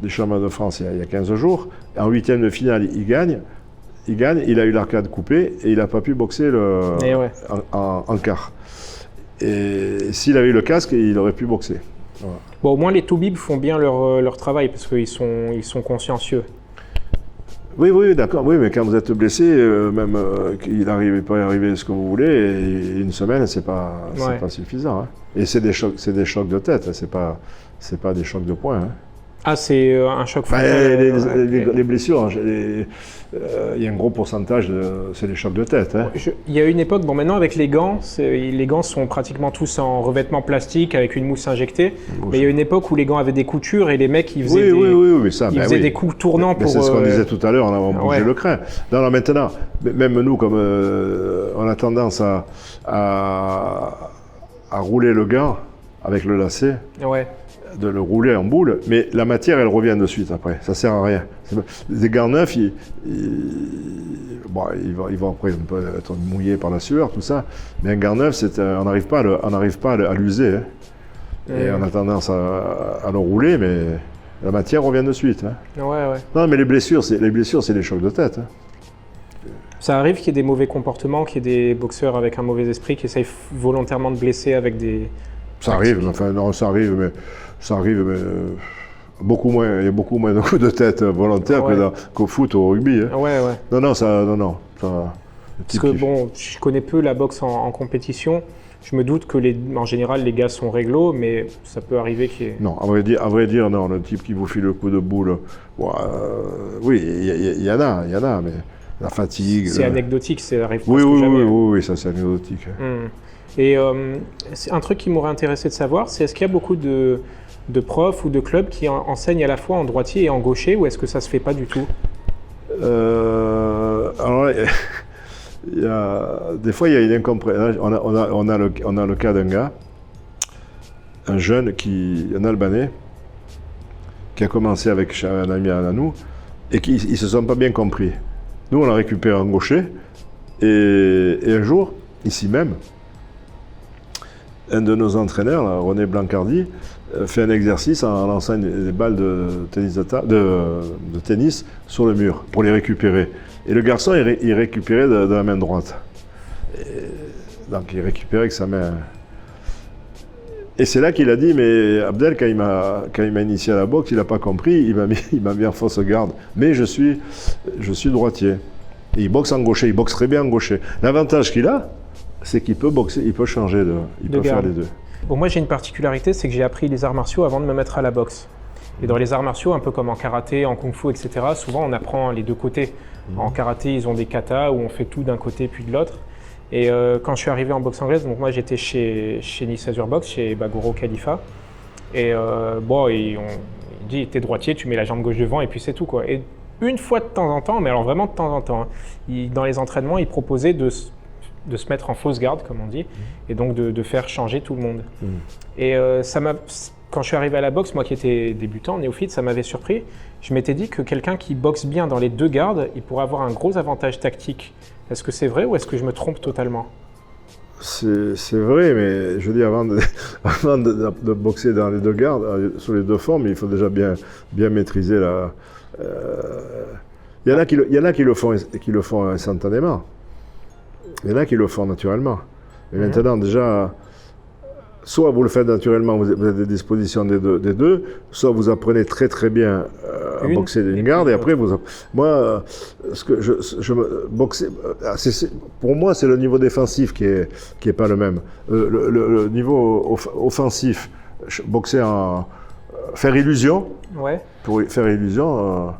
des championnats de France il y a 15 jours. En 8e de finale, il gagne, il a eu l'arcade coupée et il n'a pas pu boxer en quart. Et s'il avait eu le casque, il aurait pu boxer. Voilà. Bon, au moins les toubibs font bien leur travail parce qu'ils sont consciencieux. Oui, d'accord. Oui, mais quand vous êtes blessé, même qu'il peut arriver ce que vous voulez, et une semaine, c'est pas suffisant. Hein. Et c'est des chocs de tête, hein. C'est pas des chocs de poing. Hein. Ah, c'est un choc frontal. Les blessures, il y a un gros pourcentage, c'est des chocs de tête. Hein. Il y a une époque, bon maintenant avec les gants sont pratiquement tous en revêtement plastique avec une mousse injectée, mais il y a une époque où les gants avaient des coutures et les mecs ils faisaient des coups tournants pour... C'est ce qu'on disait tout à l'heure, on a bougé le crin. Non, maintenant, même nous, comme on a tendance à rouler le gant avec le lacet. Ouais. De le rouler en boule, mais la matière, elle revient de suite après. Ça sert à rien. Des gants neufs, ils vont après un peu être mouillés par la sueur, tout ça. Mais un gant neuf, on n'arrive pas à l'user. Hein. Et on a tendance à le rouler, mais la matière revient de suite. Hein. Ouais. Non, mais les blessures, c'est des chocs de tête. Hein. Ça arrive qu'il y ait des mauvais comportements, qu'il y ait des boxeurs avec un mauvais esprit qui essayent volontairement de blesser avec des... Ça arrive, mais beaucoup moins. Il y a beaucoup moins de coups de tête volontaires qu'au foot ou au rugby. Hein. Ouais. Non. Parce que bon, je connais peu la boxe en compétition. Je me doute que en général les gars sont réglo, mais ça peut arriver qu'il y ait... Non, à vrai dire, non. Le type qui vous file le coup de boule, oui, il y en a, mais la fatigue. C'est anecdotique, ça arrive presque jamais. Oui, ça c'est anecdotique. Et un truc qui m'aurait intéressé de savoir, c'est est-ce qu'il y a beaucoup de profs ou de clubs qui enseignent à la fois en droitier et en gaucher, ou est-ce que ça se fait pas du tout? Alors, des fois, il y a une incompréhension. On a le cas d'un gars un jeune, un Albanais, qui a commencé avec un ami à nous, et qui ne se sont pas bien compris. Nous, on l'a récupéré en gaucher, et un jour, ici même, un de nos entraîneurs, là, René Blancardi, fait un exercice en lançant des balles de tennis sur le mur pour les récupérer. Et le garçon, il récupérait de la main droite. Donc il récupérait avec sa main. Et c'est là qu'il a dit, mais Abdel, quand il m'a initié à la boxe, il n'a pas compris, il m'a mis en fausse garde. Mais je suis droitier. Et il boxe en gaucher, il boxe très bien en gaucher. L'avantage qu'il a, c'est qu'il peut boxer, il peut changer il peut faire les deux. Bon, moi j'ai une particularité, c'est que j'ai appris les arts martiaux avant de me mettre à la boxe. Et dans les arts martiaux, un peu comme en karaté, en kung-fu, etc., souvent on apprend les deux côtés. En karaté, ils ont des katas où on fait tout d'un côté puis de l'autre. Et quand je suis arrivé en boxe anglaise, donc moi j'étais chez Nice Azure Box, chez Bagoro Khalifa. Et il dit, t'es droitier, tu mets la jambe gauche devant et puis c'est tout, quoi. Et une fois de temps en temps, mais alors vraiment de temps en temps, dans les entraînements, il proposait de se mettre en fausse garde, comme on dit, et donc de faire changer tout le monde. Et quand je suis arrivé à la boxe, moi qui étais débutant, néophyte, ça m'avait surpris. Je m'étais dit que quelqu'un qui boxe bien dans les deux gardes, il pourrait avoir un gros avantage tactique. Est-ce que c'est vrai ou est-ce que je me trompe totalement? C'est vrai, mais je dis avant de boxer dans les deux gardes, sur les deux formes, il faut déjà bien maîtriser la. Il y en a qui le font instantanément. Il y en a qui le font naturellement. Et maintenant, déjà, soit vous le faites naturellement, vous avez des dispositions des deux, soit vous apprenez très très bien à boxer d'une garde, et après moi, boxer, pour moi, c'est le niveau défensif qui est pas le même. Le niveau offensif, boxer faire illusion, pour faire illusion.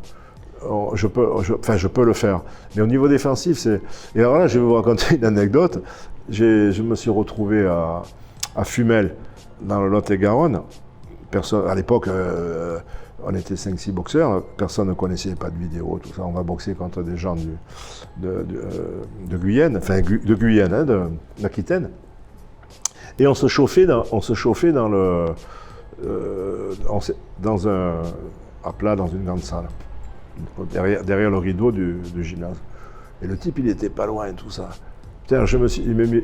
Je peux le faire. Mais au niveau défensif, Et alors là, je vais vous raconter une anecdote. Je me suis retrouvé à Fumel, dans le Lot-et-Garonne. À l'époque, on était 5-6 boxeurs. Personne ne connaissait pas de vidéo, tout ça. On va boxer contre des gens de Guyane, enfin de Guyane, d'Aquitaine. Et on se chauffait à plat dans une grande salle. Derrière le rideau du gymnase. Et le type, il était pas loin et tout ça. Putain, je me suis mis,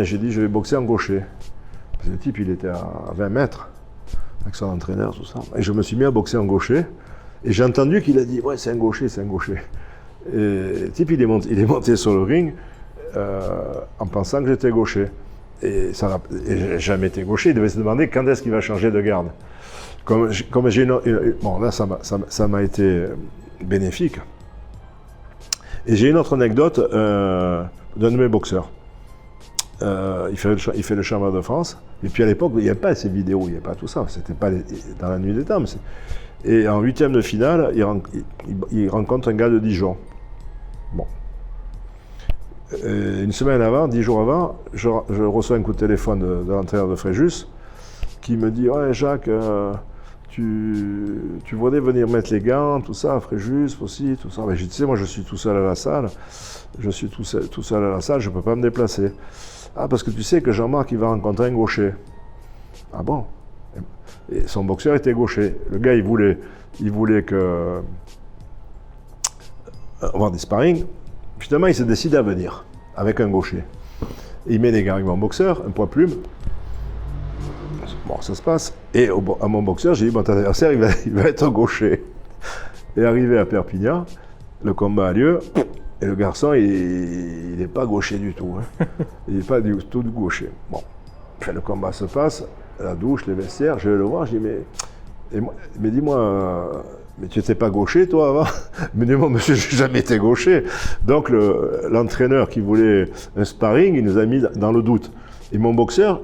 j'ai dit, je vais boxer en gaucher. Parce que le type, il était à 20 mètres, avec son entraîneur, tout ça. Et je me suis mis à boxer en gaucher. Et j'ai entendu qu'il a dit, ouais, c'est un gaucher, c'est un gaucher. Et le type, il est monté sur le ring en pensant que j'étais gaucher. Et j'ai jamais été gaucher, il devait se demander quand est-ce qu'il va changer de garde. Comme j'ai bon, là, ça m'a été bénéfique. Et j'ai une autre anecdote d'un de mes boxeurs. Il fait le championnat de France. Et puis à l'époque, il n'y avait pas ces vidéos, il n'y avait pas tout ça. C'était pas dans la nuit des temps. Et en 8e de finale, il rencontre un gars de Dijon. Bon. Une semaine avant, 10 jours avant, je reçois un coup de téléphone de l'entraîneur de Fréjus qui me dit « Ouais, Jacques, tu voudrais venir mettre les gants, tout ça, Fréjus aussi, tout ça. » Je dis « Tu sais, moi je suis tout seul à la salle, je ne peux pas me déplacer. » « Ah, parce que tu sais que Jean-Marc, il va rencontrer un gaucher. » « Ah bon ?» Et son boxeur était gaucher. Le gars, il voulait avoir des sparring. Finalement, il s'est décidé à venir avec un gaucher. Et il met les gants avec mon boxeur, un poids plume. Bon, ça se passe. Et à mon boxeur, j'ai dit, bon, ton adversaire, il va être gaucher. Et arrivé à Perpignan, le combat a lieu. Et le garçon, il n'est pas gaucher du tout. Hein. Il n'est pas du tout gaucher. Bon, enfin, le combat se passe, la douche, les vestiaires, je vais le voir, je dis, mais dis-moi, mais tu n'étais pas gaucher, toi, avant? Mais dis-moi, monsieur, je n'ai jamais été gaucher. Donc, l'entraîneur qui voulait un sparring, il nous a mis dans le doute. Et mon boxeur,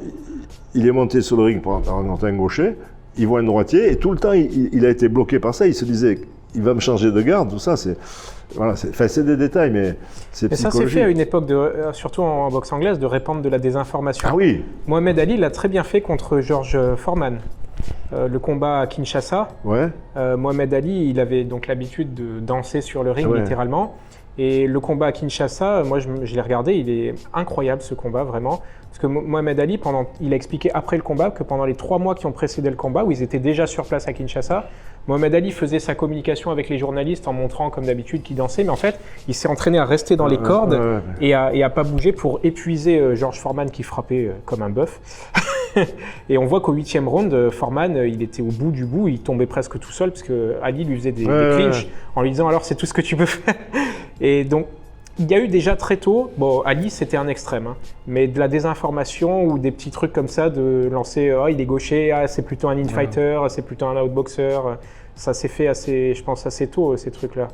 il est monté sur le ring pour rencontrer un gaucher, il voit un droitier, et tout le temps, il a été bloqué par ça. Il se disait, il va me changer de garde, tout ça, c'est... Voilà, c'est des détails, mais c'est psychologique. Ça s'est fait à une époque, surtout en boxe anglaise, de répandre de la désinformation. Ah oui. Mohamed Ali l'a très bien fait contre George Foreman. le combat à Kinshasa. Ouais. Mohamed Ali, il avait donc l'habitude de danser sur le ring, Ouais. littéralement. Et le combat à Kinshasa, moi je l'ai regardé, il est incroyable ce combat, vraiment. Parce que Mohamed Ali, il a expliqué après le combat que pendant les 3 mois qui ont précédé le combat, où ils étaient déjà sur place à Kinshasa, Mohamed Ali faisait sa communication avec les journalistes en montrant comme d'habitude qu'il dansait, mais en fait, il s'est entraîné à rester dans les cordes ouais. et à pas bouger pour épuiser George Foreman qui frappait comme un bœuf. Et on voit qu'au 8e round, Foreman, il était au bout du bout, il tombait presque tout seul parce que Ali lui faisait des clinches en lui disant alors c'est tout ce que tu peux faire. Et donc il y a eu déjà très tôt, bon Ali c'était un extrême, hein, mais de la désinformation ou des petits trucs comme ça de lancer oh, il est gaucher, ah, c'est plutôt un infighter, c'est plutôt un outboxer, ça s'est fait assez, je pense assez tôt ces trucs-là.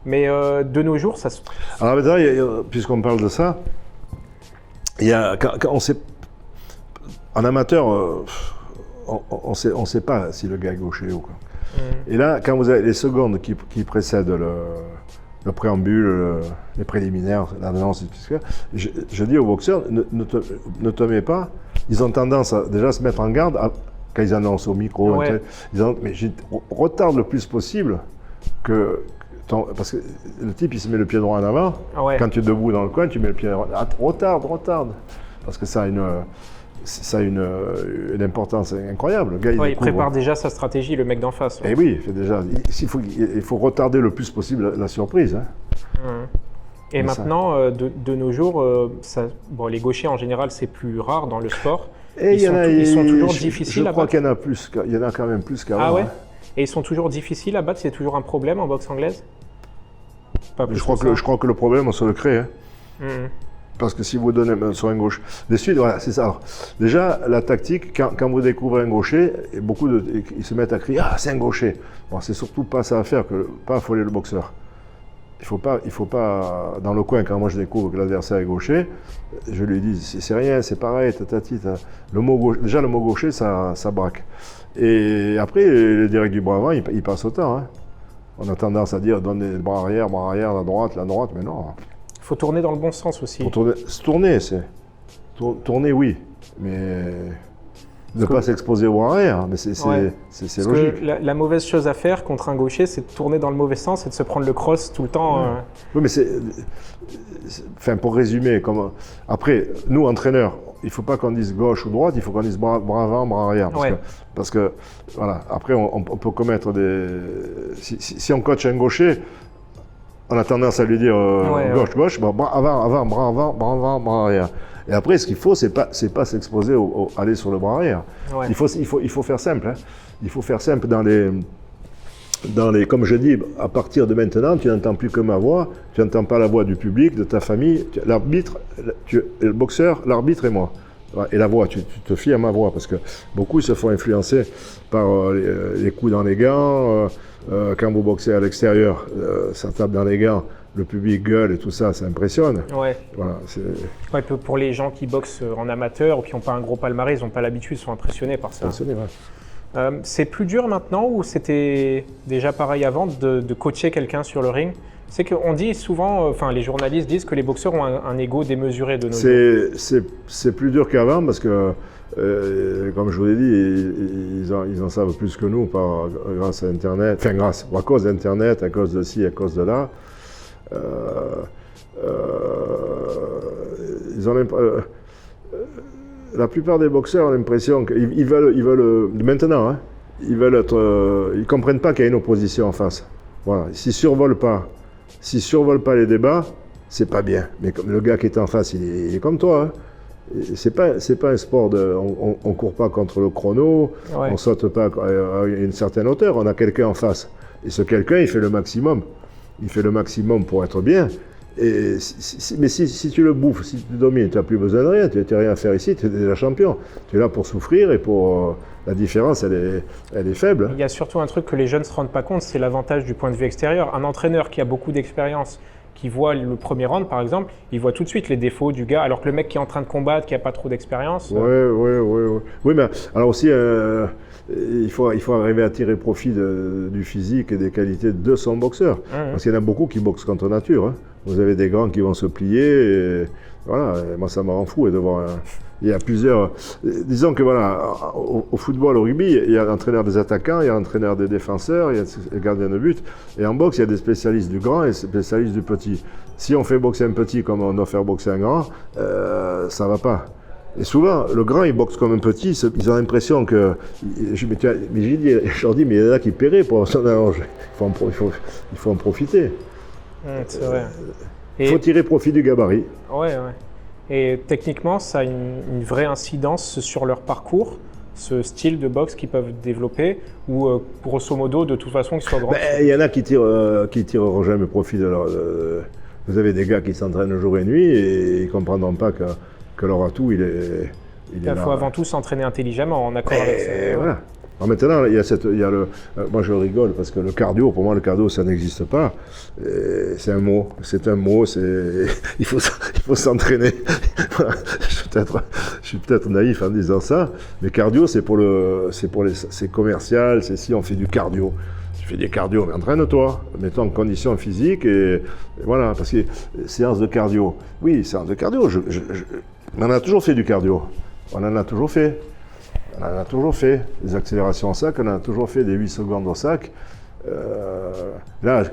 Mais de nos jours ça se... Alors maintenant, puisqu'on parle de ça, il y a, quand on sait, en amateur, on sait pas si le gars est gaucher ou quoi. Et là, quand vous avez les secondes qui précèdent le préambule, les préliminaires, l'annonce, je dis aux boxeurs, ne te mets pas. Ils ont tendance à déjà se mettre en garde quand ils annoncent au micro. Ouais. Mais retarde le plus possible parce que le type, il se met le pied droit en avant. Ouais. Quand tu es debout dans le coin, tu mets le pied droit. Retarde. Parce que ça a une importance incroyable. Le gars, il prépare déjà sa stratégie, le mec d'en face. Et oui, il faut retarder le plus possible la surprise. Hein. Et maintenant, de nos jours, les gauchers en général, c'est plus rare dans le sport. Et ils sont toujours difficiles à battre. Je crois qu'il y en a quand même plus qu'avant. Ah ouais. Hein. Et ils sont toujours difficiles à battre, c'est toujours un problème en boxe anglaise? Je crois que le problème, on se le crée. Hein. Parce que si vous donnez sur un gauche, de suite, voilà, c'est ça. Alors, déjà, la tactique, quand vous découvrez un gaucher, ils se mettent à crier « Ah, c'est un gaucher !» Bon, c'est surtout pas ça à faire, pas affoler le boxeur. Il faut pas, dans le coin, quand moi je découvre que l'adversaire est gaucher, je lui dis « C'est rien, c'est pareil, tatati. » Le mot gaucher, ça braque. Et après, le direct du bras avant, il passe au temps. Hein. On a tendance à dire « Donne les bras arrière, la droite, mais non. » Il faut tourner dans le bon sens aussi. Tourner, oui, mais ne pas s'exposer au bras arrière, mais c'est logique. Que la mauvaise chose à faire contre un gaucher, c'est de tourner dans le mauvais sens et de se prendre le cross tout le temps. Oui, mais pour résumer, après, nous, entraîneurs, il ne faut pas qu'on dise gauche ou droite, il faut qu'on dise bras avant, bras arrière. Parce que voilà, après, on peut commettre des... Si on coach un gaucher, on a tendance à lui dire gauche, bras avant, bras arrière. Et après, ce qu'il faut, c'est pas s'exposer aller sur le bras arrière. Ouais. Il faut faire simple. Hein. Il faut faire simple dans les, comme je dis, à partir de maintenant, tu n'entends plus que ma voix, tu n'entends pas la voix du public, de ta famille, l'arbitre, le boxeur, l'arbitre et moi. Et la voix, tu te fies à ma voix, parce que beaucoup se font influencer par les coups dans les gants. Quand vous boxez à l'extérieur, ça tape dans les gants, le public gueule et tout ça, ça impressionne. Ouais. Voilà, pour les gens qui boxent en amateur ou qui n'ont pas un gros palmarès, ils n'ont pas l'habitude, ils sont impressionnés par ça. C'est plus dur maintenant ou c'était déjà pareil avant de coacher quelqu'un sur le ring? C'est qu'on dit souvent, les journalistes disent que les boxeurs ont un ego démesuré de nos jours. C'est plus dur qu'avant parce que, comme je vous l'ai dit, ils en savent plus que nous grâce à Internet, à cause d'Internet, à cause de ci, à cause de là. La plupart des boxeurs ont l'impression qu'ils veulent maintenant, hein, ils comprennent pas qu'il y a une opposition en face. Voilà, s'ils survolent pas les débats, c'est pas bien. Mais comme le gars qui est en face, il est comme toi. Hein. C'est pas un sport on court pas contre le chrono, on saute pas à une certaine hauteur. On a quelqu'un en face, et ce quelqu'un, il fait le maximum. Il fait le maximum pour être bien. Mais si tu le bouffes, si tu domines, tu n'as plus besoin de rien, tu n'as rien à faire ici, tu es déjà champion. Tu es là pour souffrir et pour... la différence, elle est faible. Il y a surtout un truc que les jeunes ne se rendent pas compte, c'est l'avantage du point de vue extérieur. Un entraîneur qui a beaucoup d'expérience, qui voit le premier round par exemple, il voit tout de suite les défauts du gars, alors que le mec qui est en train de combattre, qui n'a pas trop d'expérience... Oui. Oui, mais alors aussi, il faut arriver à tirer profit du physique et des qualités de son boxeur. Parce qu'il y en a beaucoup qui boxent contre nature. Hein. Vous avez des grands qui vont se plier. Et, voilà, et moi, ça me rend fou de voir. Il y a plusieurs. Disons que voilà, au football, au rugby, il y a l'entraîneur des attaquants, il y a l'entraîneur des défenseurs, il y a le gardien de but. Et en boxe, il y a des spécialistes du grand et des spécialistes du petit. Si on fait boxer un petit comme on doit faire boxer un grand, ça ne va pas. Et souvent, le grand, il boxe comme un petit, ils ont l'impression que... Mais je leur dis, mais il y en a qui paieraient pour son allonge. Il faut en profiter. C'est vrai. Il faut tirer profit du gabarit. Ouais. Et techniquement, ça a une vraie incidence sur leur parcours, ce style de boxe qu'ils peuvent développer, ou grosso modo, de toute façon, qu'ils soient grands. Il y en a qui tireront jamais profit de leur... Vous avez des gars qui s'entraînent jour et nuit et ils ne comprendront pas que leur atout, il est Il faut avant tout s'entraîner intelligemment, en accord avec ça. Voilà. Alors maintenant, moi je rigole parce que le cardio, pour moi, le cardio, ça n'existe pas. C'est un mot. Il faut s'entraîner. Voilà. Je suis peut-être naïf en disant ça, mais cardio, c'est commercial. C'est si on fait du cardio. Tu fais des cardio, mais entraîne-toi, mets-toi en condition physique et voilà, parce que séance de cardio. Oui, séance de cardio. On en a toujours fait du cardio. On en a toujours fait. Des accélérations au sac, on en a toujours fait des 8 secondes au sac. Là,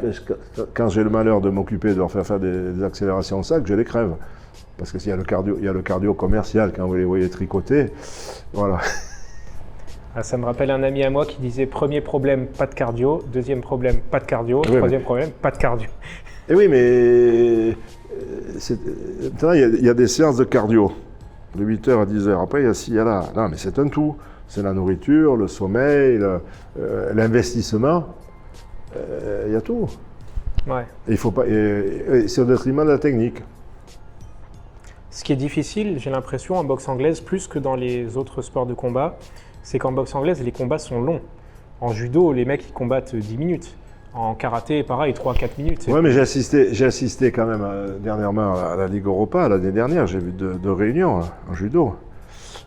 quand j'ai le malheur de m'occuper de leur faire des accélérations au sac, je les crève. Parce qu'il y a le cardio commercial, quand vous les voyez tricoter. Voilà. Ah, ça me rappelle un ami à moi qui disait premier problème, pas de cardio, deuxième problème, pas de cardio, troisième problème, pas de cardio. Et oui, mais maintenant, il y a des séances de cardio. De 8h à 10h. Après, il y a ci, il y a là. Non, mais c'est un tout. C'est la nourriture, le sommeil, l'investissement. Il y a tout. Ouais. Et il faut pas. Et c'est au détriment de la technique. Ce qui est difficile, j'ai l'impression, en boxe anglaise, plus que dans les autres sports de combat, c'est qu'en boxe anglaise, les combats sont longs. En judo, les mecs, ils combattent 10 minutes. En karaté, pareil, 3-4 minutes. Oui, mais j'ai assisté quand même dernièrement à la Ligue Europa, l'année dernière. J'ai vu deux réunions là, en judo.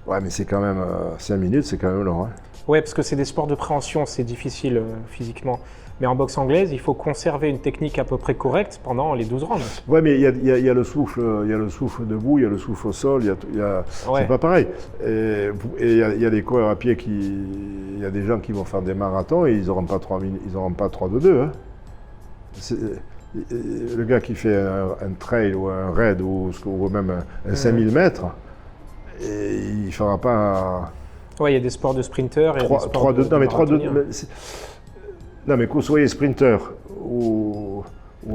Ouais, mais c'est quand même 5 minutes, c'est quand même long. Hein. Ouais, parce que c'est des sports de préhension, c'est difficile physiquement. Mais en boxe anglaise, il faut conserver une technique à peu près correcte pendant les 12 rounds. Oui, mais il y a le souffle debout, il y a le souffle au sol, Ouais. C'est pas pareil. Et il y a des coureurs à pied il y a des gens qui vont faire des marathons et ils n'auront pas 3 minutes, ils n'auront pas 3 de 2. Hein. Le gars qui fait un trail ou un raid ou même un 5000 mètres, et il ne fera pas... Oui, il y a des sports de sprinteurs et des sports de marathoniens. Non, mais que vous soyez sprinter ou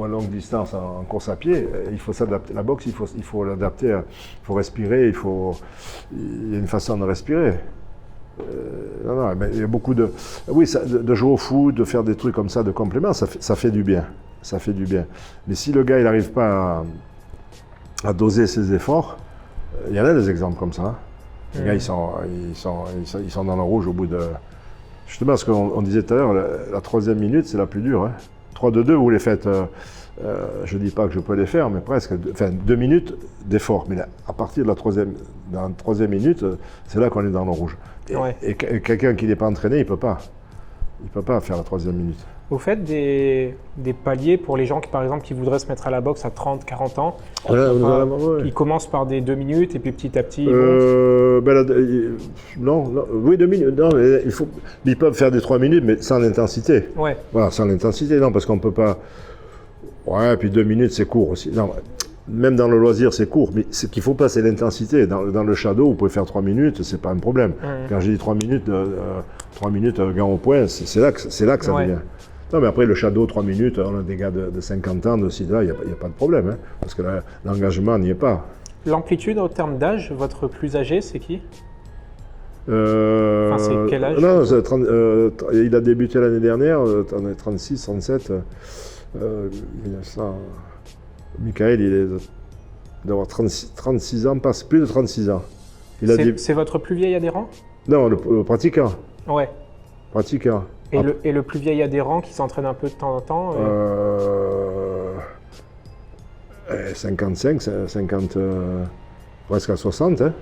à longue distance en course à pied, il faut s'adapter. La boxe, il faut l'adapter, il faut respirer, il y a une façon de respirer. Non, mais il y a beaucoup de... Oui, de jouer au foot, de faire des trucs comme ça, de compléments, ça fait du bien. Ça fait du bien. Mais si le gars, il n'arrive pas à doser ses efforts, il y en a des exemples comme ça. Hein. Les gars, ils sont dans le rouge au bout de... Justement, ce qu'on disait tout à l'heure, la 3e minute, c'est la plus dure. Hein. 3 de 2, vous les faites, je ne dis pas que je peux les faire, mais presque. Enfin, 2 minutes d'effort. Mais là, à partir de la 3e minute, c'est là qu'on est dans le rouge. Et quelqu'un qui n'est pas entraîné, il ne peut pas. Il ne peut pas faire la 3e minute. Vous faites des paliers pour les gens qui, par exemple, qui voudraient se mettre à la boxe à 30, 40 ans. Ils commencent par des 2 minutes et puis petit à petit, ils non, oui, 2 minutes. Non, mais ils peuvent faire des 3 minutes, mais sans l'intensité. Ouais. Voilà, sans l'intensité, non, parce qu'on ne peut pas... Ouais, puis 2 minutes, c'est court aussi. Non, même dans le loisir, c'est court, mais ce qu'il ne faut pas, c'est l'intensité. Dans le shadow, vous pouvez faire 3 minutes, c'est pas un problème. Quand j'ai dit 3 minutes, 3 minutes gain au point, c'est là que ça devient. Non, mais après, le shadow, 3 minutes, on a des gars de 50 ans, de ci, là, il n'y a pas de problème, hein, parce que l'engagement n'y est pas. L'amplitude en termes d'âge, votre plus âgé, c'est qui? C'est quel âge? Non, il a débuté l'année dernière, on est 36, 37, 1900. Michael, il d'avoir 36 ans, pas plus de 36 ans. C'est votre plus vieil adhérent? Non, le pratiquant. Ouais. Pratiquant. Et le plus vieil adhérent qui s'entraîne un peu de temps en temps 55, 50, presque à 60. Hein.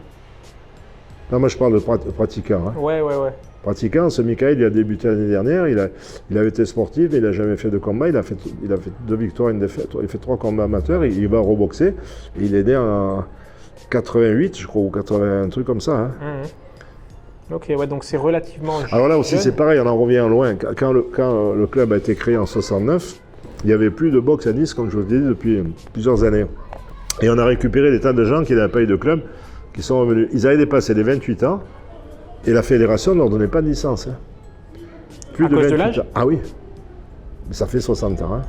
Non, moi je parle de pratiquant. Hein. Ouais. Pratiquant, ce Michael, il a débuté l'année dernière, il avait été sportif, mais il n'a jamais fait de combat, il a fait 2 victoires, 1 défaite, il fait 3 combats amateurs, il va reboxer, et il est né en 88, je crois, ou 80, un truc comme ça. Hein. Ok, ouais, donc c'est relativement Alors là aussi, jeune. c'est pareil, on en revient loin. Quand le club a été créé en 69, il n'y avait plus de boxe à Nice, comme je vous l'ai dit, depuis plusieurs années. Et on a récupéré des tas de gens qui n'avaient pas eu de club, qui sont revenus. Ils avaient dépassé les 28 ans, et la fédération ne leur donnait pas de licence. Hein. Plus À cause de l'âge ? Ah oui. Mais ça fait 60 ans, hein.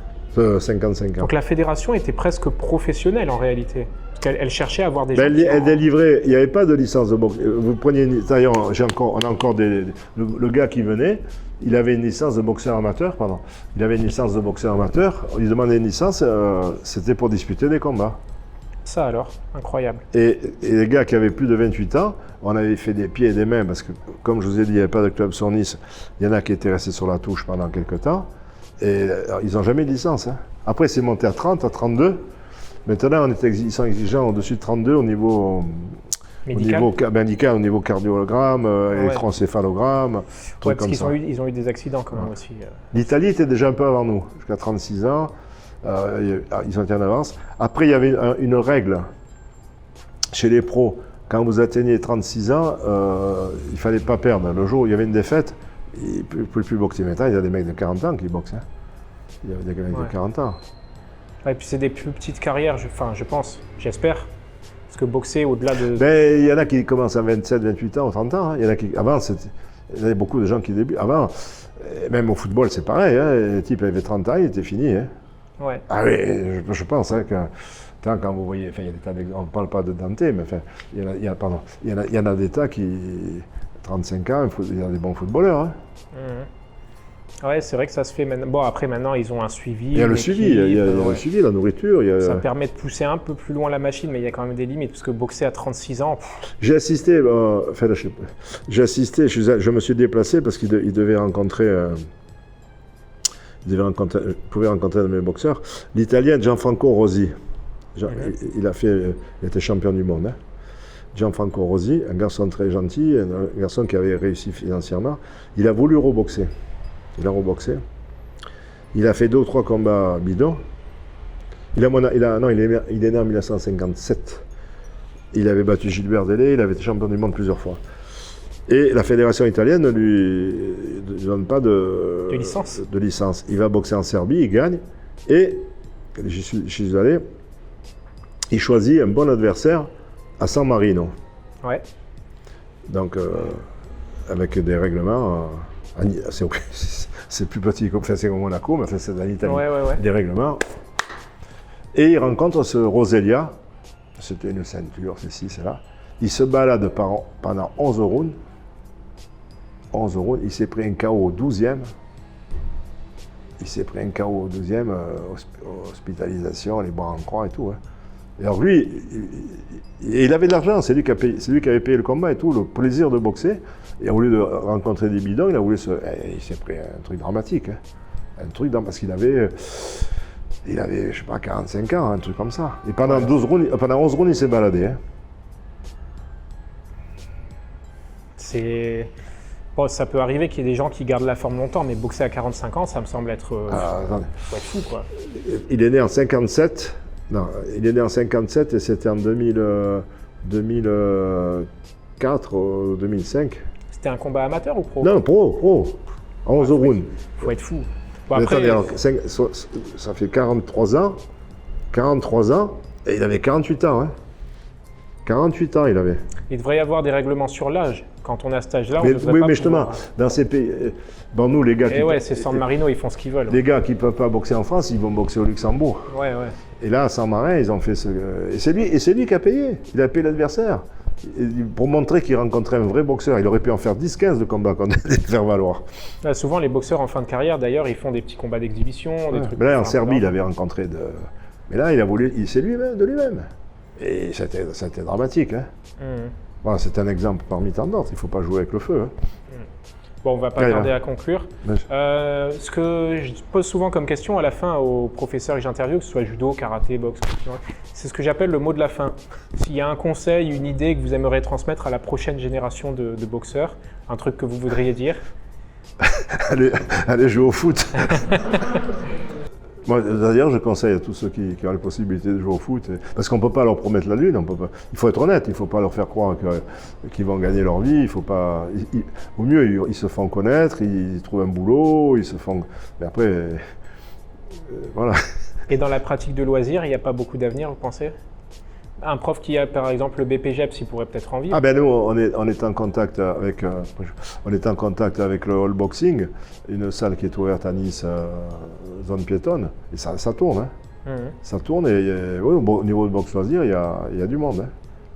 55 ans. Donc la fédération était presque professionnelle en réalité. Parce qu'elle cherchait à avoir des gens. Elle délivrait, il n'y avait pas de licence de boxe. Vous preniez, d'ailleurs, on a encore le gars qui venait, il avait une licence de boxeur amateur, pardon. Il avait une licence de boxeur amateur, on lui demandait une licence, c'était pour disputer des combats. Ça alors, incroyable. Et les gars qui avaient plus de 28 ans, on avait fait des pieds et des mains, parce que, comme je vous ai dit, il n'y avait pas de club sur Nice, il y en a qui étaient restés sur la touche pendant quelques temps, et ils n'ont jamais de licence. Hein. Après, c'est monté à 30, à 32. Maintenant, ils sont exigeants au-dessus de 32 au niveau médical, au niveau cardiogramme, électroencéphalogramme, Ouais, trucs parce comme qu'ils ont eu des accidents quand même aussi. L'Italie était déjà un peu avant nous, jusqu'à 36 ans. Ils ont été en avance. Après, il y avait une règle chez les pros. Quand vous atteignez 36 ans, il ne fallait pas perdre. Le jour où il y avait une défaite, ils ne pouvaient plus boxer. Maintenant, il y a des mecs de 40 ans qui boxent. Hein. Il y avait des mecs de 40 ans. Ouais, et puis c'est des plus petites carrières, je pense, j'espère. Parce que boxer au-delà de... Ben, il y en a qui commencent à 27, 28 ans, 30 ans. Hein. Il y en a qui, avant, il y avait beaucoup de gens qui débutent. Avant, même au football, c'est pareil. Hein. Le type avait 30 ans, il était fini. Hein. Ouais. Ah oui, je pense hein, que quand vous voyez, enfin, il y a des tas d'exemples, on ne parle pas de Dante, mais enfin, il y en a des tas qui, 35 ans, il y a des bons footballeurs. Hein. Ouais, c'est vrai que ça se fait maintenant. Bon, après, maintenant, ils ont un suivi. Il y a le suivi, le suivi, la nourriture. Ça permet de pousser un peu plus loin la machine, mais il y a quand même des limites, parce que boxer à 36 ans... J'ai assisté, je me suis déplacé parce qu'il devait rencontrer... pouvait rencontrer un de mes boxeurs, l'Italien Gianfranco Rosi. Il était champion du monde. Hein. Gianfranco Rosi, un garçon très gentil, un garçon qui avait réussi financièrement. Il a voulu reboxer. Il a reboxé. Il a fait 2 ou 3 combats bidons. Il est né en 1957. Il avait battu Gilbert Dellé, il avait été champion du monde plusieurs fois. Et la fédération italienne ne lui donne pas de licence. Il va boxer en Serbie, il gagne. Et, j'y suis allé, il choisit un bon adversaire à San Marino. Ouais. Donc, avec des règlements, c'est plus petit, c'est comme Monaco, mais c'est en Italie. Ouais. Des règlements. Et il rencontre ce Roselia, c'était une ceinture, c'est là. Il se balade pendant 11 rounds. 11 rounds, il s'est pris un KO au 12e. Hospitalisation, les bras en croix et tout. Hein. Et alors lui, il avait de l'argent, c'est lui qui avait payé le combat et tout, le plaisir de boxer. Et au lieu de rencontrer des bidons, il s'est pris un truc dramatique. Hein. Parce qu'il avait, je sais pas, 45 ans, un truc comme ça. Et pendant 11 rounds, il s'est baladé. Hein. Bon, ça peut arriver qu'il y ait des gens qui gardent la forme longtemps, mais boxer à 45 ans, ça me semble être... faut être fou, quoi. Il est né en 57. Non, il est né en 57 et c'était en 2004 ou 2005. C'était un combat amateur ou pro? Non, pro. 11 rounds. Faut être fou. Bon, après, ça fait 43 ans. 43 ans et il avait 48 ans. Hein. 48 ans il avait. Il devrait y avoir des règlements sur l'âge. Quand on est à cet âge-là, on mais, devrait oui, pas mais justement, dans ces pays, nous les gars c'est San Marino, ils font ce qu'ils veulent. Les gars qui ne peuvent pas boxer en France, ils vont boxer au Luxembourg. Ouais. Et là, à Saint-Marin, ils ont fait ce... Et c'est lui qui a payé. Il a payé l'adversaire. Pour montrer qu'il rencontrait un vrai boxeur. Il aurait pu en faire 10-15 de combats qu'on allait faire valoir. Là, souvent, les boxeurs en fin de carrière, d'ailleurs, ils font des petits combats d'exhibition, des trucs. Mais là, en Serbie, il avait rencontré Mais là, il a voulu... C'est lui-même, de lui-même. Et ça a été dramatique. Hein. Bon, c'est un exemple parmi tant d'autres. Il ne faut pas jouer avec le feu. Hein. Bon, on va pas Ouais, tarder ouais. à conclure. Ben, Ce que je pose souvent comme question à la fin aux professeurs que j'interviewe, que ce soit judo, karaté, boxe, c'est ce que j'appelle le mot de la fin. S'il y a un conseil, une idée que vous aimeriez transmettre à la prochaine génération de boxeurs, un truc que vous voudriez dire. allez jouer au foot. Moi, d'ailleurs, je conseille à tous ceux qui ont la possibilité de jouer au foot, parce qu'on ne peut pas leur promettre la lune, il faut être honnête, il ne faut pas leur faire croire qu'ils vont gagner leur vie, il faut pas, au mieux, ils se font connaître, ils trouvent un boulot, ils se font... Mais après, voilà. Et dans la pratique de loisirs, il n'y a pas beaucoup d'avenir, vous pensez? Un prof qui a par exemple le BPGEPS, il pourrait peut-être en vivre. Ah ben nous, on est en contact avec, le All Boxing, une salle qui est ouverte à Nice, zone piétonne, et ça tourne. Hein. Ça tourne et oui, au niveau de boxe loisir, il y a du monde.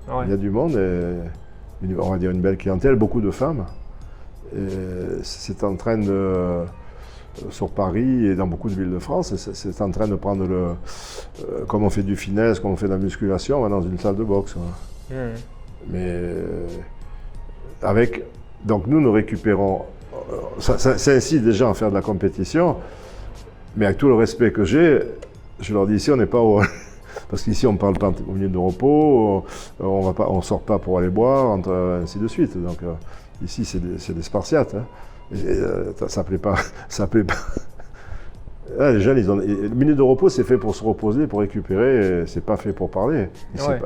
Hein. Ouais. Il y a du monde et on va dire une belle clientèle, beaucoup de femmes. Et c'est en train de, sur Paris et dans beaucoup de villes de France, c'est en train de prendre comme on fait du finesse, comme on fait de la musculation, on va dans une salle de boxe. Hein. Mais donc nous récupérons, ça incite déjà à faire de la compétition, mais avec tout le respect que j'ai, je leur dis ici on n'est pas au... Parce qu'ici on parle pas au milieu de repos, on sort pas pour aller boire, ainsi de suite. Donc ici c'est des Spartiates. Hein. Ça plaît pas. Là, les jeunes, le minute de repos, c'est fait pour se reposer, pour récupérer, c'est pas fait pour parler. Ouais.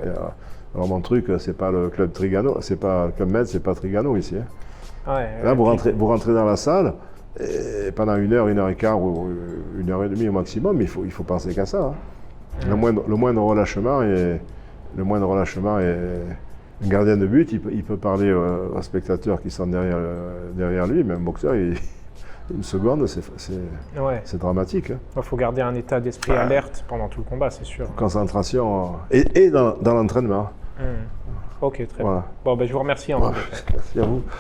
Alors mon truc, c'est pas le club Trigano, c'est pas le club Med, c'est pas Trigano ici. Hein. Ouais, Là, vous rentrez dans la salle, et pendant 1 heure, 1 heure et quart, ou 1 heure et demie au maximum, il faut penser qu'à ça. Hein. Le moindre relâchement est un gardien de but, il peut parler aux spectateurs qui sont derrière lui, mais un boxeur, une seconde, c'est dramatique. Il faut garder un état d'esprit alerte pendant tout le combat, c'est sûr. Concentration et dans l'entraînement. Ok, très Voilà. bien. Bon, je vous remercie. Merci à vous.